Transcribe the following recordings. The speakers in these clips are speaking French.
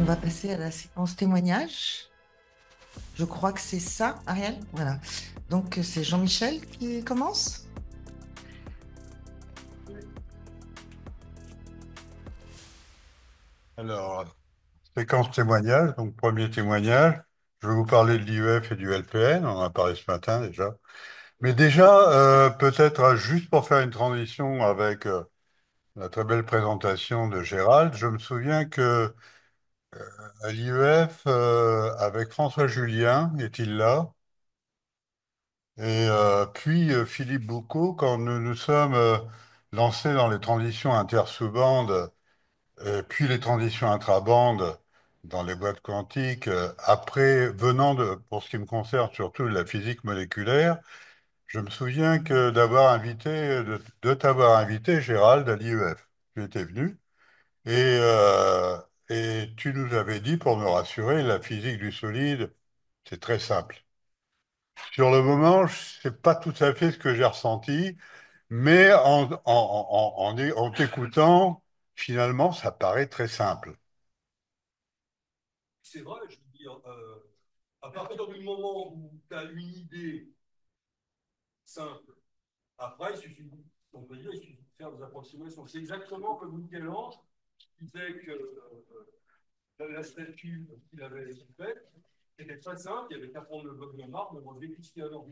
On va passer à la séquence témoignage. Je crois que c'est ça, Ariel. Voilà. Donc, c'est Jean-Michel qui commence. Alors, séquence témoignage, donc premier témoignage. Je vais vous parler de l'IEF et du LPN, on en a parlé ce matin déjà. Mais déjà, peut-être juste pour faire une transition avec la très belle présentation de Gérald, je me souviens que à l'IEF, avec François Julien, est-il là? Et puis Philippe Boucault, quand nous nous sommes lancés dans les transitions inter-sous-bandes puis les transitions intra-bandes dans les boîtes quantiques, après, venant de, pour ce qui me concerne, surtout de la physique moléculaire, je me souviens que de t'avoir invité, Gérald, à l'IEF. Tu étais venu et tu nous avais dit, pour me rassurer, la physique du solide, c'est très simple. Sur le moment, c'est pas tout à fait ce que j'ai ressenti, mais en t'écoutant, finalement, ça paraît très simple. C'est vrai, je veux dire, à partir du moment où tu as une idée simple, après, on peut dire, il suffit de faire des approximations. C'est exactement comme Michel-Ange qui disait que la statue qu'il avait faite était très simple, il n'y avait qu'à prendre le bloc de marbre, mais relever tout ce qu'il y a dans le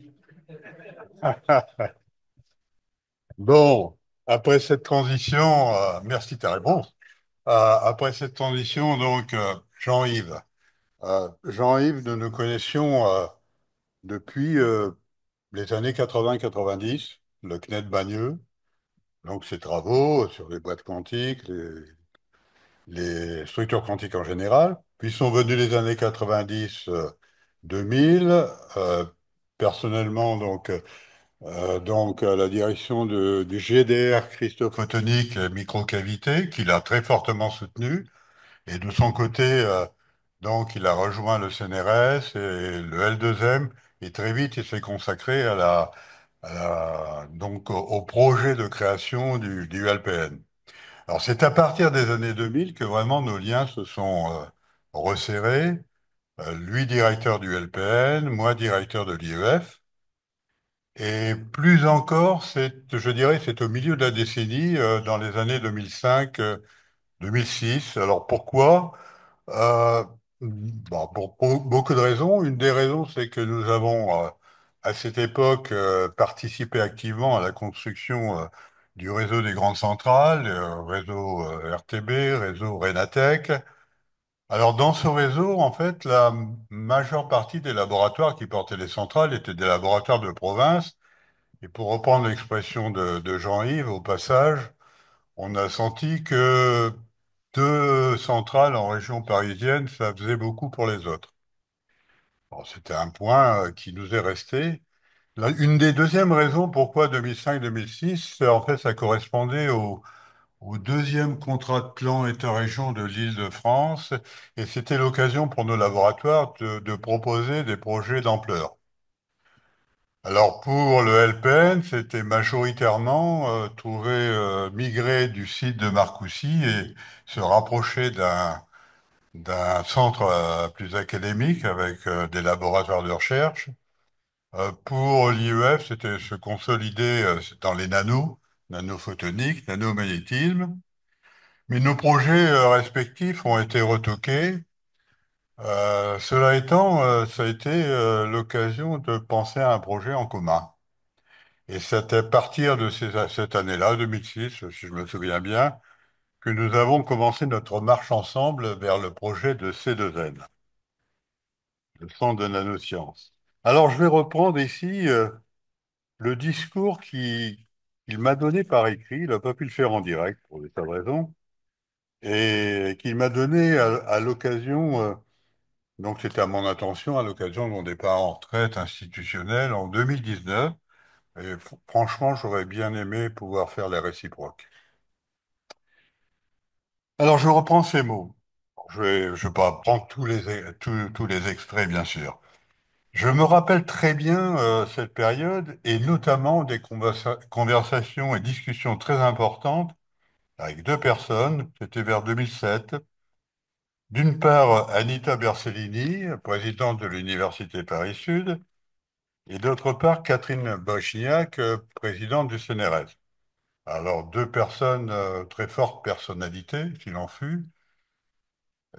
Bon, après cette transition, merci de ta réponse. Après cette transition, donc, Jean-Yves. Jean-Yves, nous nous connaissions depuis les années 80-90, le CNED Bagneux, donc ses travaux sur les boîtes quantiques, les structures quantiques en général. Puis sont venus les années 90, 2000, personnellement, donc à la direction du GDR Christophotonique Microcavité, qu'il a très fortement soutenu. Et de son côté, donc, il a rejoint le CNRS et le L2M. Et très vite, il s'est consacré donc, au projet de création du LPN. Alors, c'est à partir des années 2000 que vraiment nos liens se sont resserrés. Lui, directeur du LPN, moi, directeur de l'IEF. Et plus encore, je dirais, c'est au milieu de la décennie, dans les années 2005, 2006. Alors pourquoi? Euh, bon, pour beaucoup de raisons. Une des raisons, c'est que nous avons, à cette époque, participé activement à la construction, du réseau des grandes centrales, réseau RTB, réseau Renatec. Alors, dans ce réseau, en fait, la majeure partie des laboratoires qui portaient les centrales étaient des laboratoires de province. Et pour reprendre l'expression de Jean-Yves, au passage, on a senti que deux centrales en région parisienne, ça faisait beaucoup pour les autres. Bon, c'était un point qui nous est resté. Une des deuxièmes raisons pourquoi 2005-2006, c'est en fait, ça correspondait au deuxième contrat de plan État-région de l'Île-de-France, et c'était l'occasion pour nos laboratoires de proposer des projets d'ampleur. Alors pour le LPN, c'était majoritairement migrer du site de Marcoussis et se rapprocher d'un centre plus académique avec des laboratoires de recherche. Pour l'IEF, c'était se consolider dans les nanophotonique, nanomagnétisme. Mais nos projets respectifs ont été retoqués. Cela étant, ça a été l'occasion de penser à un projet en commun. Et c'est à partir de cette année-là, 2006, si je me souviens bien, que nous avons commencé notre marche ensemble vers le projet de C2N, le Centre de nanosciences. Alors, je vais reprendre ici le discours qu'il m'a donné par écrit. Il n'a pas pu le faire en direct pour des tas de raisons, et qu'il m'a donné à l'occasion, donc c'était à mon intention, à l'occasion de mon départ en retraite institutionnelle en 2019. Et franchement, j'aurais bien aimé pouvoir faire les réciproques. Alors, je reprends ces mots. Je vais pas prendre tous les extraits, bien sûr. Je me rappelle très bien cette période et notamment des conversations et discussions très importantes avec deux personnes. C'était vers 2007. D'une part, Anita Bersellini, présidente de l'Université Paris-Sud, et d'autre part, Catherine Bochniak, présidente du CNRS. Alors, deux personnes, très fortes personnalités, s'il en fut,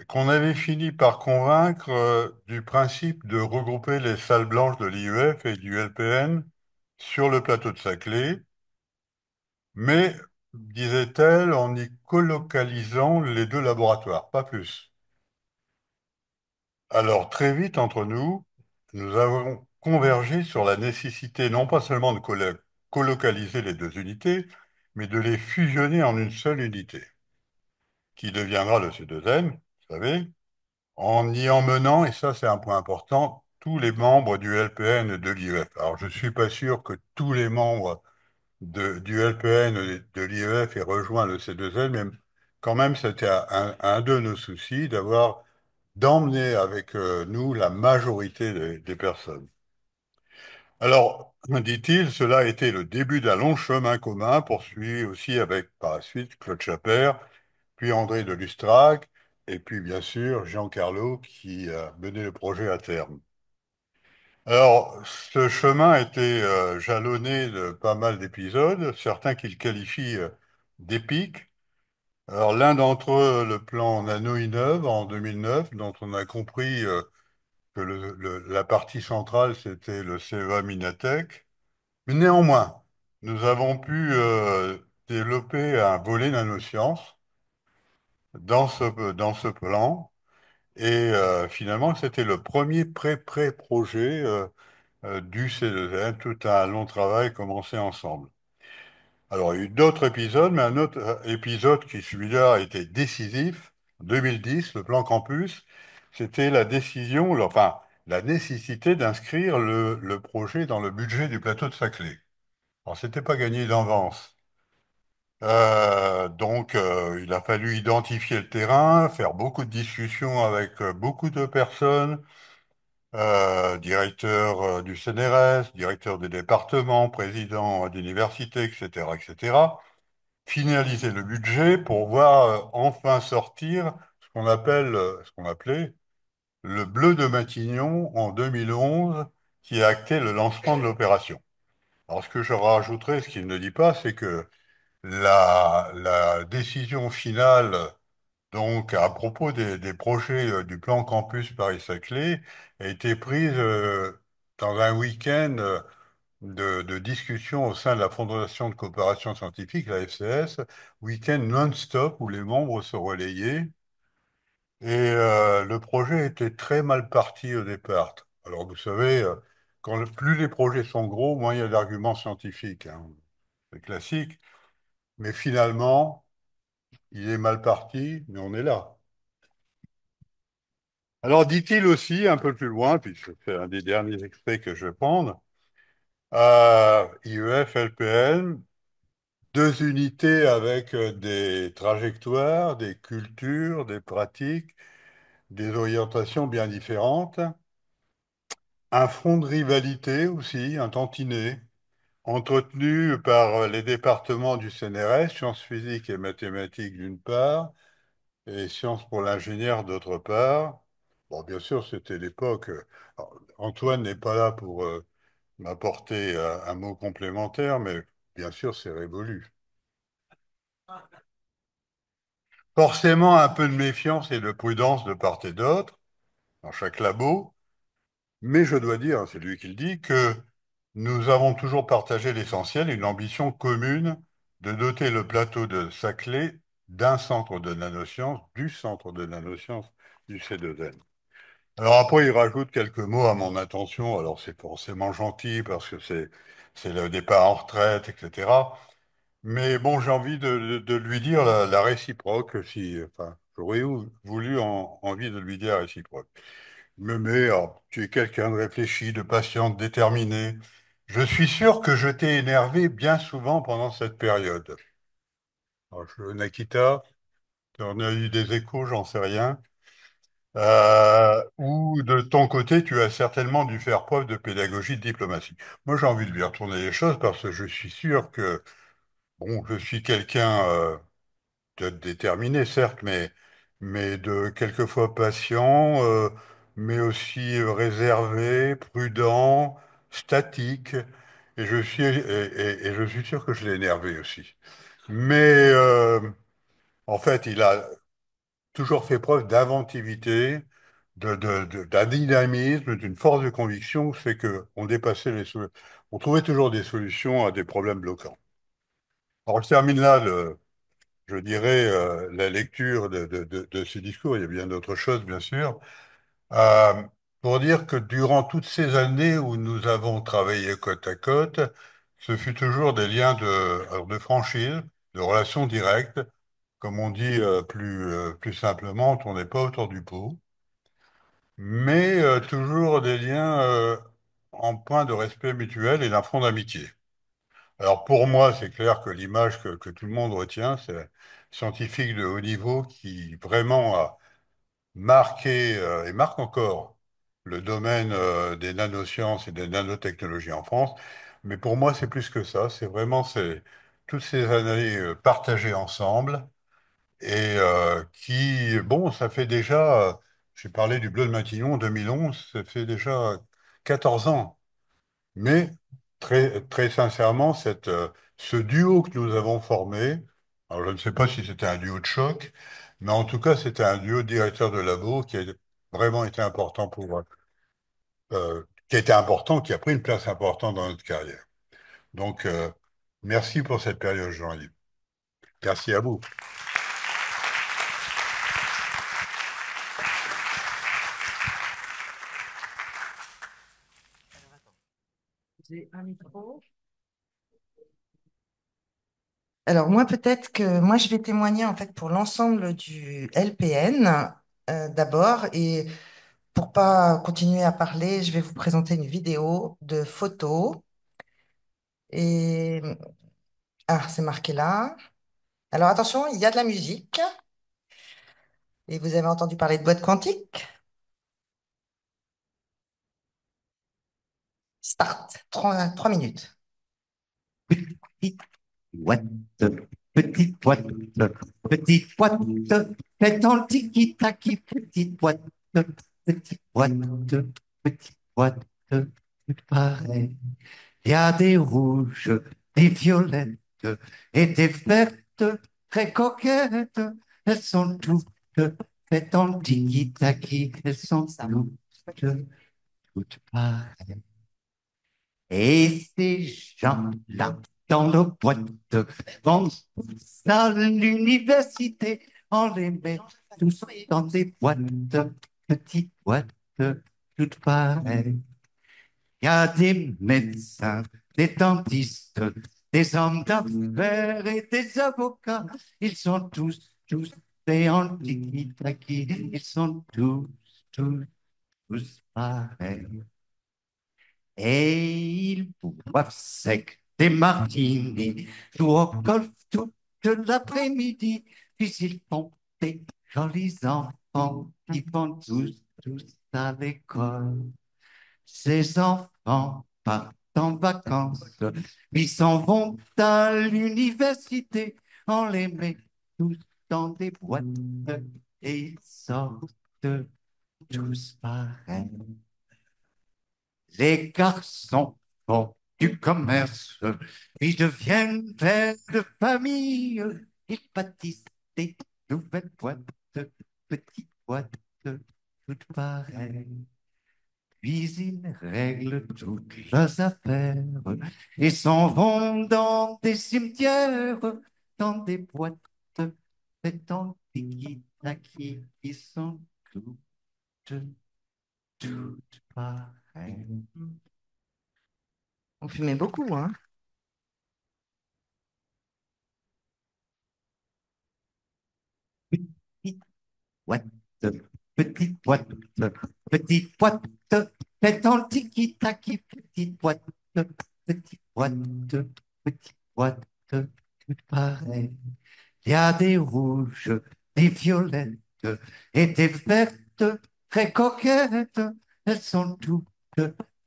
qu'on avait fini par convaincre, du principe de regrouper les salles blanches de l'IEF et du LPN sur le plateau de Saclay, mais, disait-elle, en y colocalisant les deux laboratoires, pas plus. Alors, très vite, entre nous, nous avons convergé sur la nécessité non pas seulement de colocaliser les deux unités, mais de les fusionner en une seule unité, qui deviendra le C2N, vous savez, en y emmenant, et ça c'est un point important, tous les membres du LPN et de l'IEF. Alors, je ne suis pas sûr que tous les membres du LPN et de l'IEF aient rejoint le C2N, mais quand même, c'était un de nos soucis d'emmener avec, nous la majorité des personnes. Alors, dit-il, cela a été le début d'un long chemin commun poursuivi aussi avec, par la suite, Claude Chaper, puis André de Lustrac, et puis bien sûr Giancarlo qui a mené le projet à terme. Alors, ce chemin a été, jalonné de pas mal d'épisodes, certains qu'il qualifie, d'épiques. Alors, l'un d'entre eux, le plan Nano-Innov en 2009, dont on a compris, que la partie centrale, c'était le CEA Minatech. Mais néanmoins, nous avons pu, développer un volet nanosciences dans ce plan. Et, finalement, c'était le premier pré-projet, du C2N, tout un long travail commencé ensemble. Alors, il y a eu d'autres épisodes, mais un autre, épisode qui, celui-là, a été décisif, en 2010, le plan campus, c'était la décision, enfin, la nécessité d'inscrire le projet dans le budget du plateau de Saclay. Alors, c'était pas gagné d'avance. Donc, il a fallu identifier le terrain, faire beaucoup de discussions avec, beaucoup de personnes, directeur, du CNRS, directeur des départements, président, d'université, etc., etc. Finaliser le budget pour voir, enfin sortir ce qu'on appelait le bleu de Matignon en 2011, qui a acté le lancement de l'opération. Alors, ce que je rajouterais, ce qu'il ne dit pas, c'est que la décision finale, donc, à propos des projets, du plan Campus Paris-Saclay, a été prise, dans un week-end, de discussion au sein de la Fondation de coopération scientifique, la FCS, week-end non-stop où les membres se relayaient. Et, le projet était très mal parti au départ. Alors, vous savez, plus les projets sont gros, moins il y a d'arguments scientifiques, hein. C'est classique. Mais finalement, il est mal parti, mais on est là. Alors, dit-il aussi, un peu plus loin, puis c'est un des derniers extraits que je vais prendre, IEF, LPN, deux unités avec, des trajectoires, des cultures, des pratiques, des orientations bien différentes, un front de rivalité aussi, un tantinet, entretenu par, les départements du CNRS, sciences physiques et mathématiques d'une part, et sciences pour l'ingénieur d'autre part. Bon, bien sûr, c'était l'époque. Alors, Antoine n'est pas là pour, m'apporter, un mot complémentaire, mais bien sûr, c'est révolu. Forcément, un peu de méfiance et de prudence de part et d'autre, dans chaque labo, mais je dois dire, c'est lui qui le dit, que nous avons toujours partagé l'essentiel, une ambition commune de doter le plateau de Saclay d'un centre de nanosciences, du centre de nanosciences du C2N. Alors après, il rajoute quelques mots à mon attention. Alors c'est forcément gentil parce que c'est le départ en retraite, etc. Mais bon, j'ai envie de lui dire la réciproque, si, enfin, voulu envie de lui dire la réciproque. Il me met, alors, tu es quelqu'un de réfléchi, de patient, de déterminé. Je suis sûr que je t'ai énervé bien souvent pendant cette période. Alors, Nakita, tu en as eu des échos, j'en sais rien. Ou de ton côté, tu as certainement dû faire preuve de pédagogie, de diplomatie. Moi, j'ai envie de lui retourner les choses parce que je suis sûr que, bon, je suis quelqu'un, de déterminé, certes, mais mais de quelquefois patient, mais aussi réservé, prudent, statique. Et je suis sûr que je l'ai énervé aussi. Mais en fait, il a toujours fait preuve d'inventivité, d'un dynamisme, d'une force de conviction, fait que on trouvait toujours des solutions à des problèmes bloquants. Alors, je termine là, je dirais, la lecture de ce discours. Il y a bien d'autres choses, bien sûr. Euh, pour dire que durant toutes ces années où nous avons travaillé côte à côte, ce fut toujours des liens alors de franchise, de relations directes, comme on dit plus simplement, on ne tournait pas autour du pot, mais toujours des liens en point de respect mutuel et d'un front d'amitié. Alors pour moi, c'est clair que l'image que tout le monde retient, c'est un scientifique de haut niveau qui vraiment a marqué et marque encore le domaine des nanosciences et des nanotechnologies en France. Mais pour moi, c'est plus que ça. C'est toutes ces années partagées ensemble et bon, ça fait déjà, j'ai parlé du Bleu de Matignon en 2011, ça fait déjà 14 ans. Mais très sincèrement, ce duo que nous avons formé, alors je ne sais pas si c'était un duo de choc, mais en tout cas, c'était un duo de directeur de labo qui a vraiment été important qui a été important, qui a pris une place importante dans notre carrière. Donc, merci pour cette période, Jean-Yves. Merci à vous. J'ai un micro. Alors moi, peut-être que moi, je vais témoigner en fait pour l'ensemble du LPN d'abord. Et pour pas continuer à parler, je vais vous présenter une vidéo de photos. Et c'est marqué là. Alors attention, il y a de la musique. Et vous avez entendu parler de boîte quantique? Start. Trois minutes. Petite boîte, petite boîte, petite boîte, faites le tiki-taki, petite boîte, petite boîte, tout pareil. Il y a des rouges, des violettes et des vertes très coquettes. Elles sont toutes faites en tiki-taki, elles sont toutes pareilles. Et ces gens-là, dans nos boîtes, vont tous à l'université. On les met tous dans des boîtes, petites boîtes, toutes pareilles. Il y a des médecins, des dentistes, des hommes d'affaires et des avocats. Ils sont tous des antiquités. Ils sont tous pareils. Et ils boivent sec des martinis, jouent au golf toute l'après-midi, puis ils font des jolis enfants qui vont tous à l'école. Ces enfants partent en vacances, ils s'en vont à l'université, on les met tous dans des boîtes et ils sortent tous pareils. Les garçons font du commerce, ils deviennent pères de famille, ils bâtissent des nouvelles boîtes, petites boîtes, toutes pareilles. Puis ils règlent toutes leurs affaires et s'en vont dans des cimetières, dans des boîtes faites en tiki-taki qui sont toutes pareilles. On fumait beaucoup, hein? Petite boîte, petite boîte, petite boîte, faites en tiki-taki, petite boîte, petite boîte, toutes pareilles. Il y a des rouges, des violettes et des vertes très coquettes. Elles sont toutes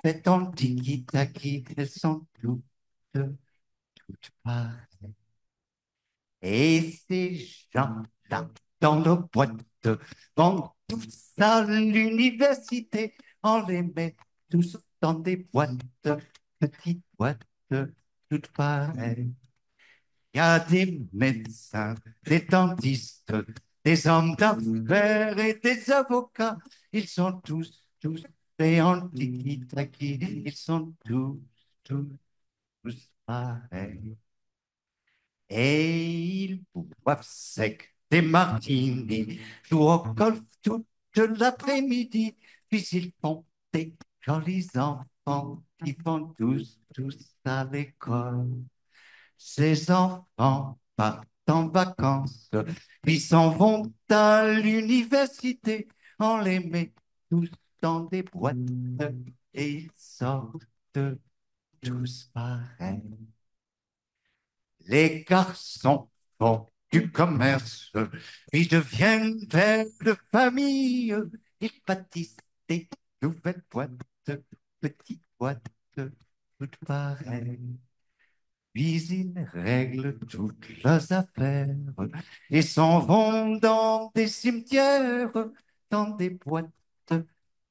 faites en tiki-taki, elles sont toutes pareilles. Et ces gens-là, dans nos boîtes, vont tous à l'université, on les met tous dans des boîtes, petites boîtes, toutes pareilles. Il y a des médecins, des dentistes, des hommes d'affaires et des avocats. Ils sont tous des antiquités. Ils sont tous pareils. Et ils boivent sec des martinis, jouent au golf toute l'après-midi. Puis ils font des jolis enfants qui vont tous à l'école. Ces enfants partent en vacances, puis s'en vont à l'université. On les met tous dans des boîtes et ils sortent tous pareils. Les garçons font du commerce, puis deviennent pères de famille. Ils bâtissent des nouvelles boîtes, petites boîtes, toutes pareilles. Puis ils règlent toutes leurs affaires et s'en vont dans des cimetières, dans des boîtes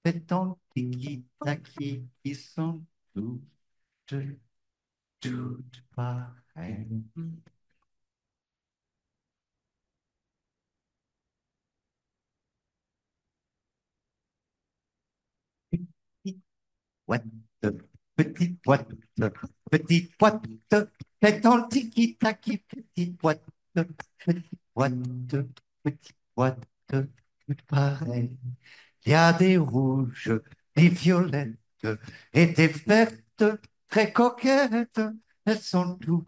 faites en tiki-taki qui sont toutes pareilles. Boîte, petite boîte, petite boîte, faites en tiki-taki, petite boîte, petite boîte, petite boîte, toutes pareilles. Il y a des rouges, des violettes et des vertes très coquettes. Elles sont toutes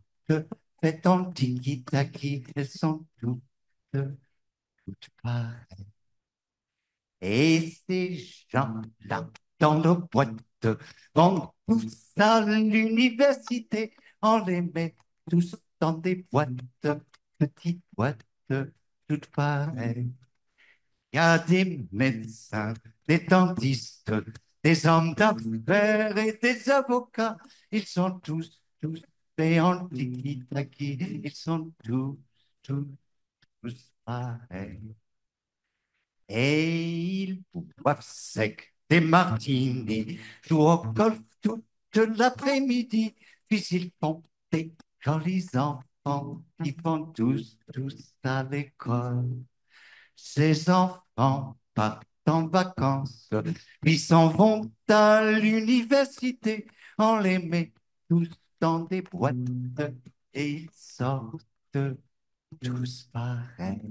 faites en tiki-taki, elles sont toutes pareilles. Et ces gens-là, dans nos boîtes, vont tous à l'université. On les met tous dans des boîtes, petites boîtes, toutes pareilles. Il y a des médecins, des dentistes, des hommes d'affaires et des avocats. Ils sont tous des antiquités. Ils sont tous pareils. Et ils boivent sec des martinis, jouent au golf toute l'après-midi, puis ils font des jolis enfants qui vont tous à l'école. Ces enfants partent en vacances, puis s'en vont à l'université. On les met tous dans des boîtes et ils sortent tous pareils.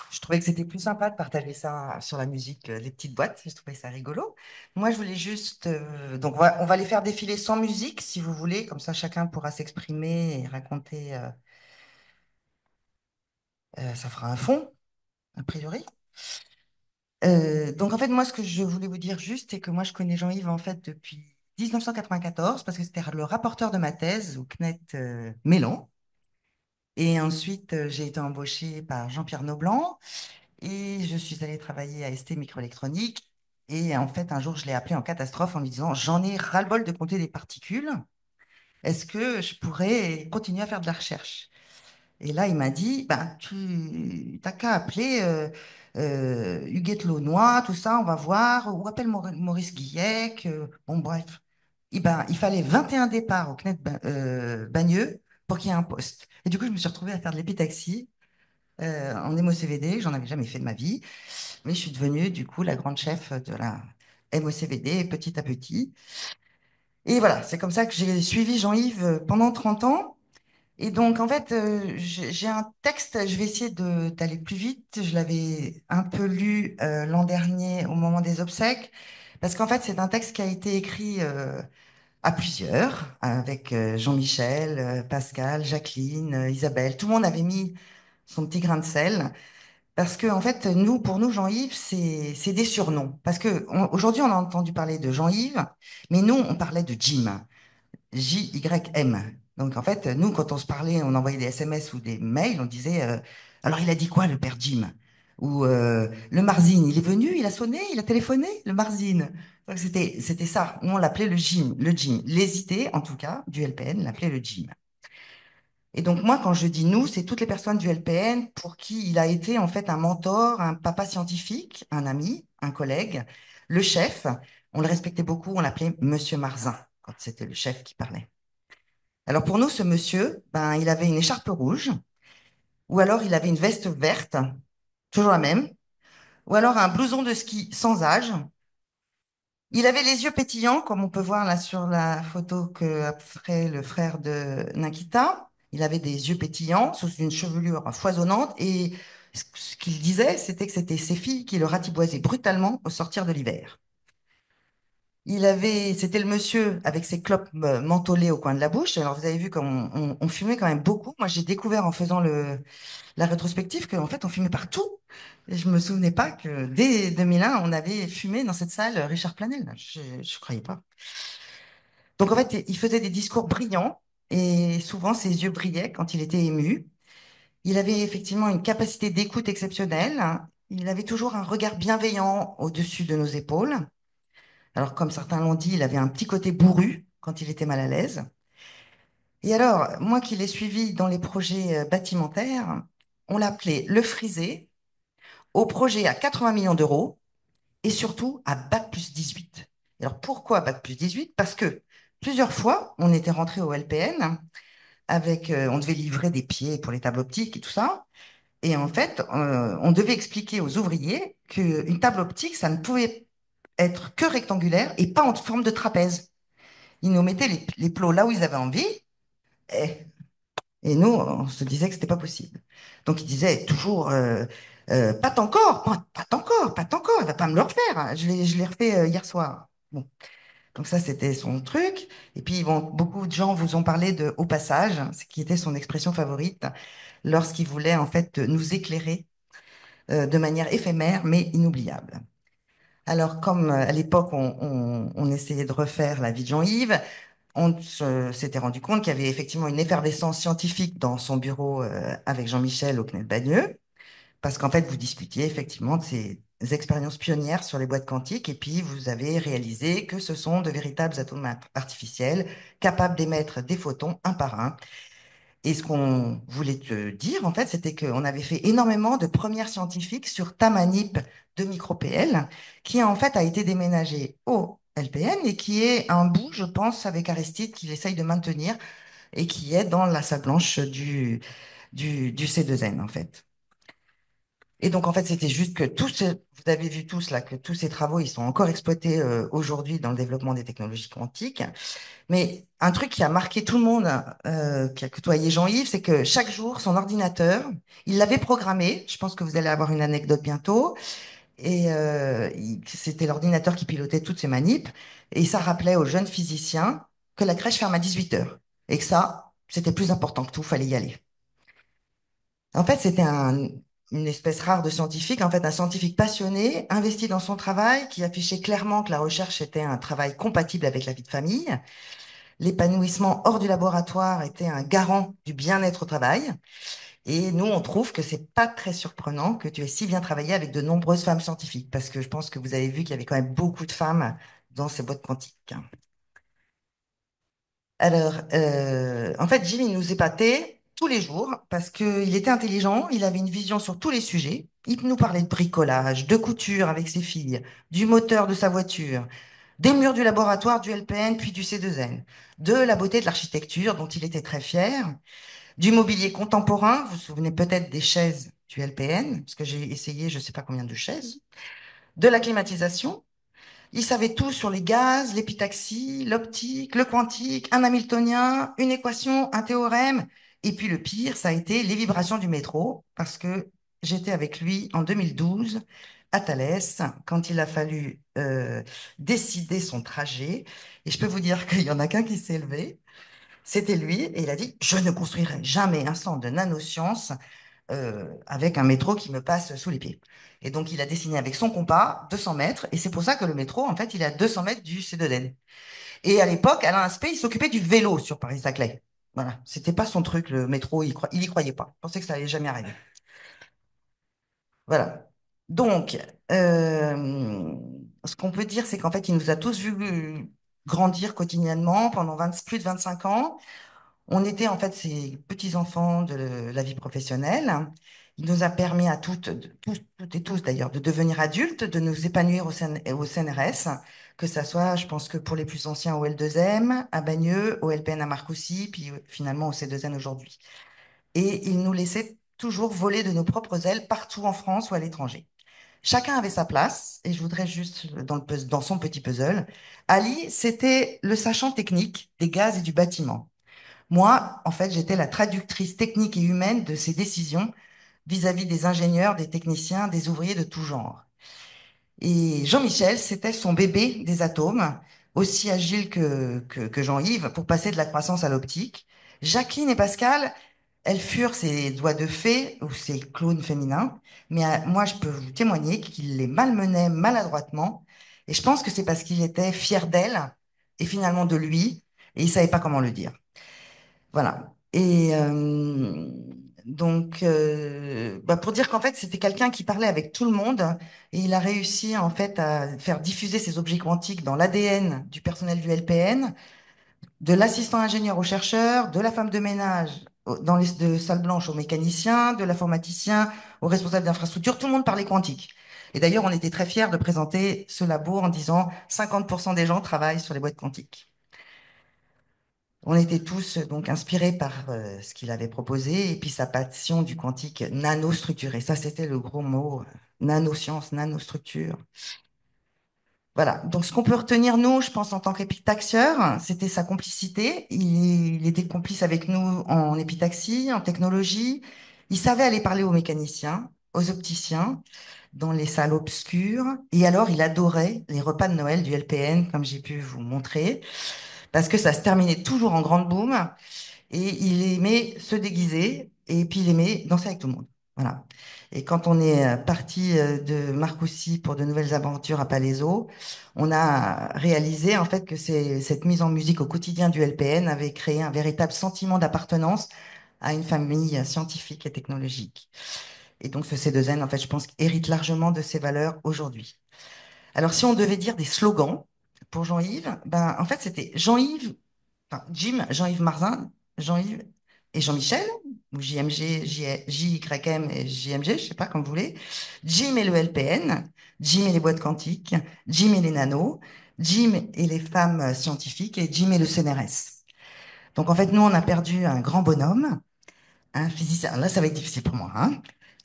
Je trouvais que c'était plus sympa de partager ça sur la musique, les petites boîtes. Je trouvais ça rigolo. Moi, je voulais juste. Donc, on va les faire défiler sans musique, si vous voulez. Comme ça, chacun pourra s'exprimer et raconter. Ça fera un fond, a priori. Donc, en fait, moi, ce que je voulais vous dire juste, c'est que moi, je connais Jean-Yves, en fait, depuis 1994, parce que c'était le rapporteur de ma thèse au CNET Mélan. Et ensuite, j'ai été embauchée par Jean-Pierre Noblan. Et je suis allée travailler à ST Microélectronique. Et en fait, un jour, je l'ai appelé en catastrophe en lui disant, j'en ai ras-le-bol de compter des particules. Est-ce que je pourrais continuer à faire de la recherche? Et là, il m'a dit, ben, tu n'as qu'à appeler Huguette Launois, tout ça, on va voir, ou appelle Maurice Guillec. Bon, bref. Ben, il fallait 21 départs au CNET Bagneux pour qu'il y ait un poste. Et du coup, je me suis retrouvée à faire de l'épitaxie en MOCVD. J'en avais jamais fait de ma vie. Mais je suis devenue, du coup, la grande chef de la MOCVD petit à petit. Et voilà, c'est comme ça que j'ai suivi Jean-Yves pendant 30 ans. Et donc, en fait, j'ai un texte, je vais essayer d'aller plus vite. Je l'avais un peu lu l'an dernier au moment des obsèques, parce qu'en fait, c'est un texte qui a été écrit à plusieurs, avec Jean-Michel, Pascal, Jacqueline, Isabelle. Tout le monde avait mis son petit grain de sel. Parce que, en fait, nous, pour nous, Jean-Yves, c'est des surnoms. Parce que aujourd'hui, on a entendu parler de Jean-Yves, mais nous, on parlait de Jim. J-Y-M. Donc, en fait, nous, quand on se parlait, on envoyait des SMS ou des mails, on disait alors, il a dit quoi, le père Jim? Ou le Marzine, il est venu, il a sonné, il a téléphoné, le Marzine. Donc c'était ça. Nous, on l'appelait le gym, le gym. L'hésité, en tout cas, du LPN, l'appelait le gym. Et donc moi, quand je dis nous, c'est toutes les personnes du LPN pour qui il a été en fait un mentor, un papa scientifique, un ami, un collègue, le chef. On le respectait beaucoup, on l'appelait Monsieur Marzin quand c'était le chef qui parlait. Alors pour nous, ce monsieur, ben, il avait une écharpe rouge, ou alors il avait une veste verte, toujours la même, ou alors un blouson de ski sans âge. Il avait les yeux pétillants, comme on peut voir là sur la photo que fait le frère de Nikita. Il avait des yeux pétillants sous une chevelure foisonnante et ce qu'il disait, c'était que c'était ses filles qui le ratiboisaient brutalement au sortir de l'hiver. C'était le monsieur avec ses clopes mentholées au coin de la bouche. Alors vous avez vu qu'on fumait quand même beaucoup. Moi, j'ai découvert en faisant la rétrospective qu'en fait, on fumait partout. Et je me souvenais pas que dès 2001, on avait fumé dans cette salle Richard Planel. Je croyais pas. Donc en fait, il faisait des discours brillants et souvent ses yeux brillaient quand il était ému. Il avait effectivement une capacité d'écoute exceptionnelle. Il avait toujours un regard bienveillant au-dessus de nos épaules. Alors comme certains l'ont dit, il avait un petit côté bourru quand il était mal à l'aise. Et alors, moi qui l'ai suivi dans les projets bâtimentaires, on l'appelait le frisé, au projet à 80 millions d'euros et surtout à Bac plus 18. Alors pourquoi Bac plus 18? Parce que plusieurs fois, on était rentré au LPN avec, on devait livrer des pieds pour les tables optiques et tout ça. Et en fait, on devait expliquer aux ouvriers qu'une table optique, ça ne pouvait être que rectangulaire et pas en forme de trapèze. Ils nous mettaient les plots là où ils avaient envie. Et Et nous, on se disait que c'était pas possible. Donc il disait toujours, pas encore, pas encore, pas encore, il va pas me le refaire, hein. Je l'ai refait hier soir. Bon, donc ça c'était son truc. Et puis bon, beaucoup de gens vous ont parlé de au passage, ce qui était son expression favorite, lorsqu'il voulait en fait nous éclairer de manière éphémère mais inoubliable. Alors comme à l'époque on essayait de refaire la vie de Jean-Yves, s'était rendu compte qu'il y avait effectivement une effervescence scientifique dans son bureau avec Jean-Michel au CNED Bagneux, parce qu'en fait, vous discutiez effectivement de ces expériences pionnières sur les boîtes quantiques, et puis vous avez réalisé que ce sont de véritables atomes artificiels capables d'émettre des photons un par un. Et ce qu'on voulait te dire, en fait, c'était qu'on avait fait énormément de premières scientifiques sur ta manip de micro-PL, qui en fait a été déménagé au LPN et qui est un bout, je pense, avec Aristide, qu'il essaye de maintenir et qui est dans la salle blanche du C2N, en fait. Et donc, en fait, c'était juste que vous avez vu tous là, que tous ces travaux, ils sont encore exploités aujourd'hui dans le développement des technologies quantiques. Mais un truc qui a marqué tout le monde, qui a côtoyé Jean-Yves, c'est que chaque jour, son ordinateur, il l'avait programmé. Je pense que vous allez avoir une anecdote bientôt. Et c'était l'ordinateur qui pilotait toutes ces manips. Et ça rappelait aux jeunes physiciens que la crèche ferme à 18 heures. Et que ça, c'était plus important que tout, fallait y aller. En fait, c'était une espèce rare de scientifique, en fait, un scientifique passionné, investi dans son travail, qui affichait clairement que la recherche était un travail compatible avec la vie de famille. L'épanouissement hors du laboratoire était un garant du bien-être au travail. Et nous, on trouve que c'est pas très surprenant que tu aies si bien travaillé avec de nombreuses femmes scientifiques, parce que je pense que vous avez vu qu'il y avait quand même beaucoup de femmes dans ces boîtes quantiques. Alors, en fait, Jim, il nous épatait tous les jours parce qu'il était intelligent, il avait une vision sur tous les sujets. Il nous parlait de bricolage, de couture avec ses filles, du moteur de sa voiture, des murs du laboratoire du LPN puis du C2N, de la beauté de l'architecture dont il était très fier, du mobilier contemporain, vous vous souvenez peut-être des chaises du LPN, parce que j'ai essayé je ne sais pas combien de chaises, de la climatisation. Il savait tout sur les gaz, l'épitaxie, l'optique, le quantique, un hamiltonien, une équation, un théorème. Et puis le pire, ça a été les vibrations du métro, parce que j'étais avec lui en 2012 à Thalès, quand il a fallu décider son trajet. Et je peux vous dire qu'il y en a qu'un qui s'est levé. C'était lui, et il a dit, je ne construirai jamais un centre de nanosciences avec un métro qui me passe sous les pieds. Et donc, il a dessiné avec son compas 200 mètres, et c'est pour ça que le métro, en fait, il est à 200 mètres du C2N. Et à l'époque, Alain Aspect, il s'occupait du vélo sur Paris-Saclay. Voilà, c'était pas son truc, le métro, il y croyait pas. Il pensait que ça allait jamais arriver. Voilà. Donc, euh, ce qu'on peut dire, c'est qu'en fait, il nous a tous vus grandir quotidiennement pendant plus de 25 ans. On était en fait ses petits-enfants de la vie professionnelle. Il nous a permis à toutes et tous d'ailleurs, de devenir adultes, de nous épanouir au CNRS, que ça soit, je pense que pour les plus anciens au L2M, à Bagneux, au LPN à Marcoussis, puis finalement au C2N aujourd'hui. Et il nous laissait toujours voler de nos propres ailes partout en France ou à l'étranger. Chacun avait sa place, et je voudrais juste, dans son petit puzzle, Ali, c'était le sachant technique des gaz et du bâtiment. Moi, en fait, j'étais la traductrice technique et humaine de ses décisions vis-à-vis des ingénieurs, des techniciens, des ouvriers de tout genre. Et Jean-Michel, c'était son bébé des atomes, aussi agile que Jean-Yves, pour passer de la croissance à l'optique. Jacqueline et Pascal, elles furent ses doigts de fée ou ses clones féminins, mais moi, je peux vous témoigner qu'il les malmenait maladroitement. Et je pense que c'est parce qu'il était fier d'elle et finalement de lui, et il savait pas comment le dire. Voilà. Et bah, pour dire qu'en fait, c'était quelqu'un qui parlait avec tout le monde et il a réussi en fait à faire diffuser ces objets quantiques dans l'ADN du personnel du LPN, de l'assistant ingénieur au chercheur, de la femme de ménage dans les de salle blanche au mécanicien, de l'informaticien au responsable d'infrastructure. Tout le monde parlait quantique. Et d'ailleurs, on était très fiers de présenter ce labo en disant 50% des gens travaillent sur les boîtes quantiques. On était tous donc inspirés par ce qu'il avait proposé et puis sa passion du quantique nanostructuré. Ça, c'était le gros mot, nanoscience, nanostructure. Voilà. Donc, ce qu'on peut retenir, nous, je pense, en tant qu'épitaxieur, c'était sa complicité. Il était complice avec nous en épitaxie, en technologie. Il savait aller parler aux mécaniciens, aux opticiens, dans les salles obscures. Et alors, il adorait les repas de Noël du LPN, comme j'ai pu vous montrer, parce que ça se terminait toujours en grande boum. Et il aimait se déguiser et puis il aimait danser avec tout le monde. Voilà. Et quand on est parti de Marcoussis pour de nouvelles aventures à Palaiseau, on a réalisé en fait que cette mise en musique au quotidien du LPN avait créé un véritable sentiment d'appartenance à une famille scientifique et technologique. Et donc ce C2N, en fait, je pense, hérite largement de ces valeurs aujourd'hui. Alors si on devait dire des slogans pour Jean-Yves, ben, en fait, c'était Jean-Yves enfin, Jim, Jean-Yves Marzin, Jean-Yves et Jean-Michel, ou JMG, JYM et JMG, je sais pas, comme vous voulez. Jim et le LPN, Jim et les boîtes quantiques, Jim et les nanos, Jim et les femmes scientifiques et Jim et le CNRS. Donc en fait, nous, on a perdu un grand bonhomme, un physicien, là ça va être difficile pour moi, hein,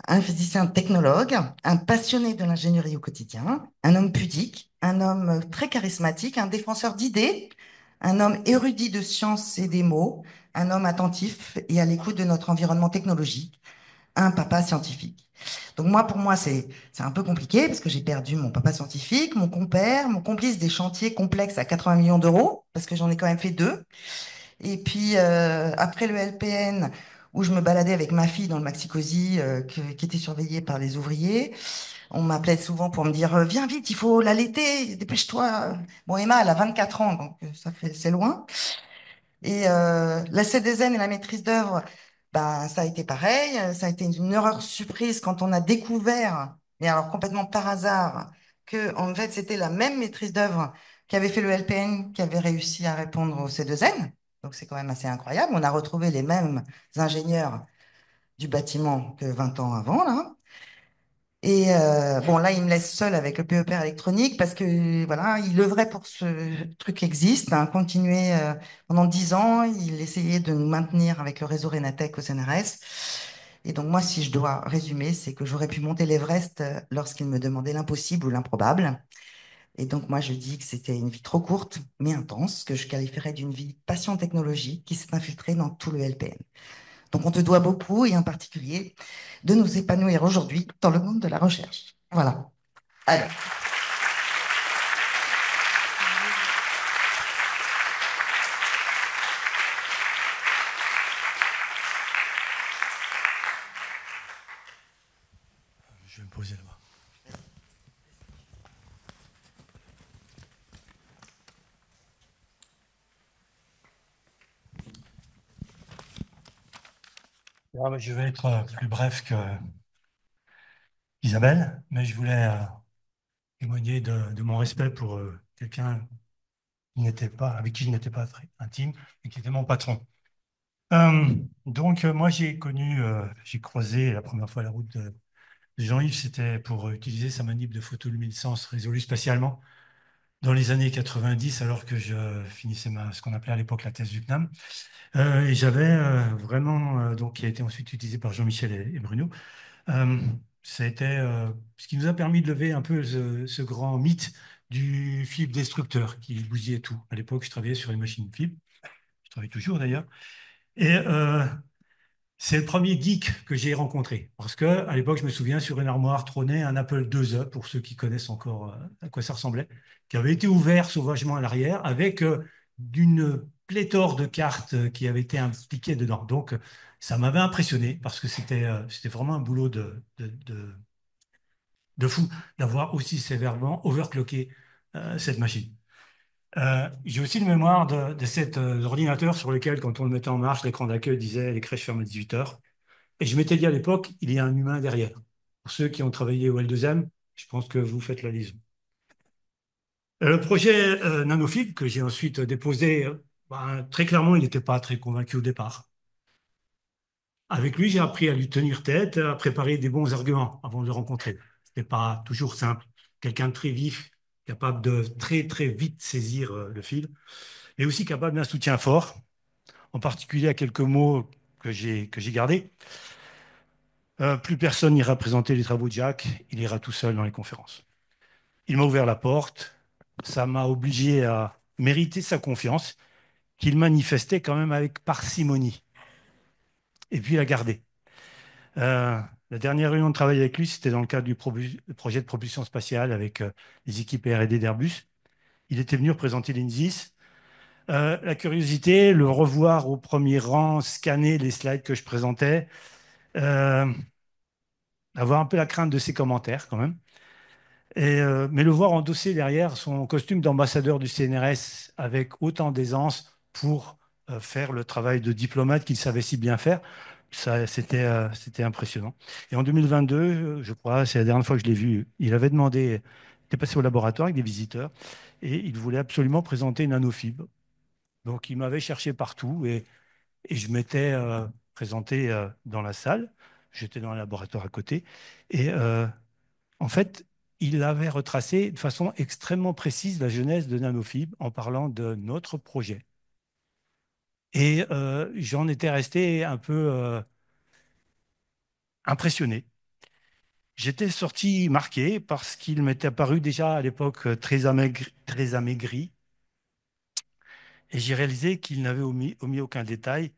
un physicien technologue, un passionné de l'ingénierie au quotidien, un homme pudique, un homme très charismatique, un défenseur d'idées, un homme érudit de science et des mots, un homme attentif et à l'écoute de notre environnement technologique, un papa scientifique. Donc moi, pour moi, c'est un peu compliqué parce que j'ai perdu mon papa scientifique, mon compère, mon complice des chantiers complexes à 80 millions d'euros, parce que j'en ai quand même fait deux. Et puis après le LPN, où je me baladais avec ma fille dans le Maxi-Cosi, qui était surveillée par les ouvriers, on m'appelait souvent pour me dire viens vite, il faut l'allaiter, dépêche-toi. Bon, Emma, elle a 24 ans, donc c'est loin. Et la CDZ et la maîtrise d'œuvre, ben, ça a été pareil. Ça a été une horreur surprise quand on a découvert, mais alors complètement par hasard, que en fait c'était la même maîtrise d'œuvre qui avait fait le LPN, qui avait réussi à répondre au C2N. Donc c'est quand même assez incroyable. On a retrouvé les mêmes ingénieurs du bâtiment que 20 ans avant, là. Et bon, là, il me laisse seul avec le PEPR électronique parce que voilà, il œuvrait pour que ce truc existe, hein, continuer pendant 10 ans. Il essayait de nous maintenir avec le réseau Renatec au CNRS. Et donc moi, si je dois résumer, c'est que j'aurais pu monter l'Everest lorsqu'il me demandait l'impossible ou l'improbable. Et donc moi, je dis que c'était une vie trop courte, mais intense, que je qualifierais d'une vie passion technologique qui s'est infiltrée dans tout le LPN. Donc on te doit beaucoup, et en particulier de nous épanouir aujourd'hui dans le monde de la recherche. Voilà. Alors, Je vais me poser là-bas. Ah, mais je vais être plus bref que Isabelle, mais je voulais témoigner de mon respect pour quelqu'un qui n'était pas, avec qui je n'étais pas très intime et qui était mon patron. Moi, j'ai croisé la première fois la route de Jean-Yves, c'était pour utiliser sa manip de photoluminescence résolue spatialement dans les années 90, alors que je finissais ce qu'on appelait à l'époque la thèse du CNAM. Et j'avais vraiment, donc, qui a été ensuite utilisé par Jean-Michel et Bruno. Euh, Ça a été ce qui nous a permis de lever un peu ce grand mythe du fibre destructeur qui bousillait tout. À l'époque, je travaillais sur les machines fibre, je travaille toujours d'ailleurs. Et c'est le premier geek que j'ai rencontré. Parce que à l'époque, je me souviens, sur une armoire trônait un Apple IIe, pour ceux qui connaissent encore à quoi ça ressemblait, qui avait été ouvert sauvagement à l'arrière avec d'une pléthore de cartes qui avaient été impliquées dedans. Donc, ça m'avait impressionné parce que c'était vraiment un boulot de fou d'avoir aussi sévèrement overclocké cette machine. J'ai aussi une mémoire de cet ordinateur sur lequel, quand on le mettait en marche, l'écran d'accueil disait les crèches ferment à 18 heures. Et je m'étais dit à l'époque, il y a un humain derrière. Pour ceux qui ont travaillé au L2M, je pense que vous faites la liaison. Le projet Nanofib, que j'ai ensuite déposé, ben, très clairement, il n'était pas très convaincu au départ. Avec lui, j'ai appris à lui tenir tête, à préparer des bons arguments avant de le rencontrer. Ce n'était pas toujours simple. Quelqu'un de très vif, capable de très très vite saisir le fil, et aussi capable d'un soutien fort, en particulier à quelques mots que j'ai gardés. Plus personne n'ira présenter les travaux de Jacques, il ira tout seul dans les conférences. Il m'a ouvert la porte, ça m'a obligé à mériter sa confiance, qu'il manifestait quand même avec parcimonie, et puis la garder. La dernière réunion de travail avec lui, c'était dans le cadre du projet de propulsion spatiale avec les équipes R&D d'Airbus. Il était venu représenter l'INSIS. La curiosité, le revoir au premier rang, scanner les slides que je présentais, euh, avoir un peu la crainte de ses commentaires quand même. Mais le voir endosser derrière son costume d'ambassadeur du CNRS avec autant d'aisance pour faire le travail de diplomate qu'il savait si bien faire, ça, c'était impressionnant. Et en 2022, je crois, c'est la dernière fois que je l'ai vu, il avait demandé, il était passé au laboratoire avec des visiteurs et il voulait absolument présenter une nanofibre. Donc il m'avait cherché partout et je m'étais présenté dans la salle. J'étais dans le laboratoire à côté. Et en fait, il avait retracé de façon extrêmement précise la genèse de Nanofib en parlant de notre projet. Et j'en étais resté un peu impressionné. J'étais sorti marqué parce qu'il m'était apparu déjà à l'époque très amaigri. Et j'ai réalisé qu'il n'avait omis aucun détail.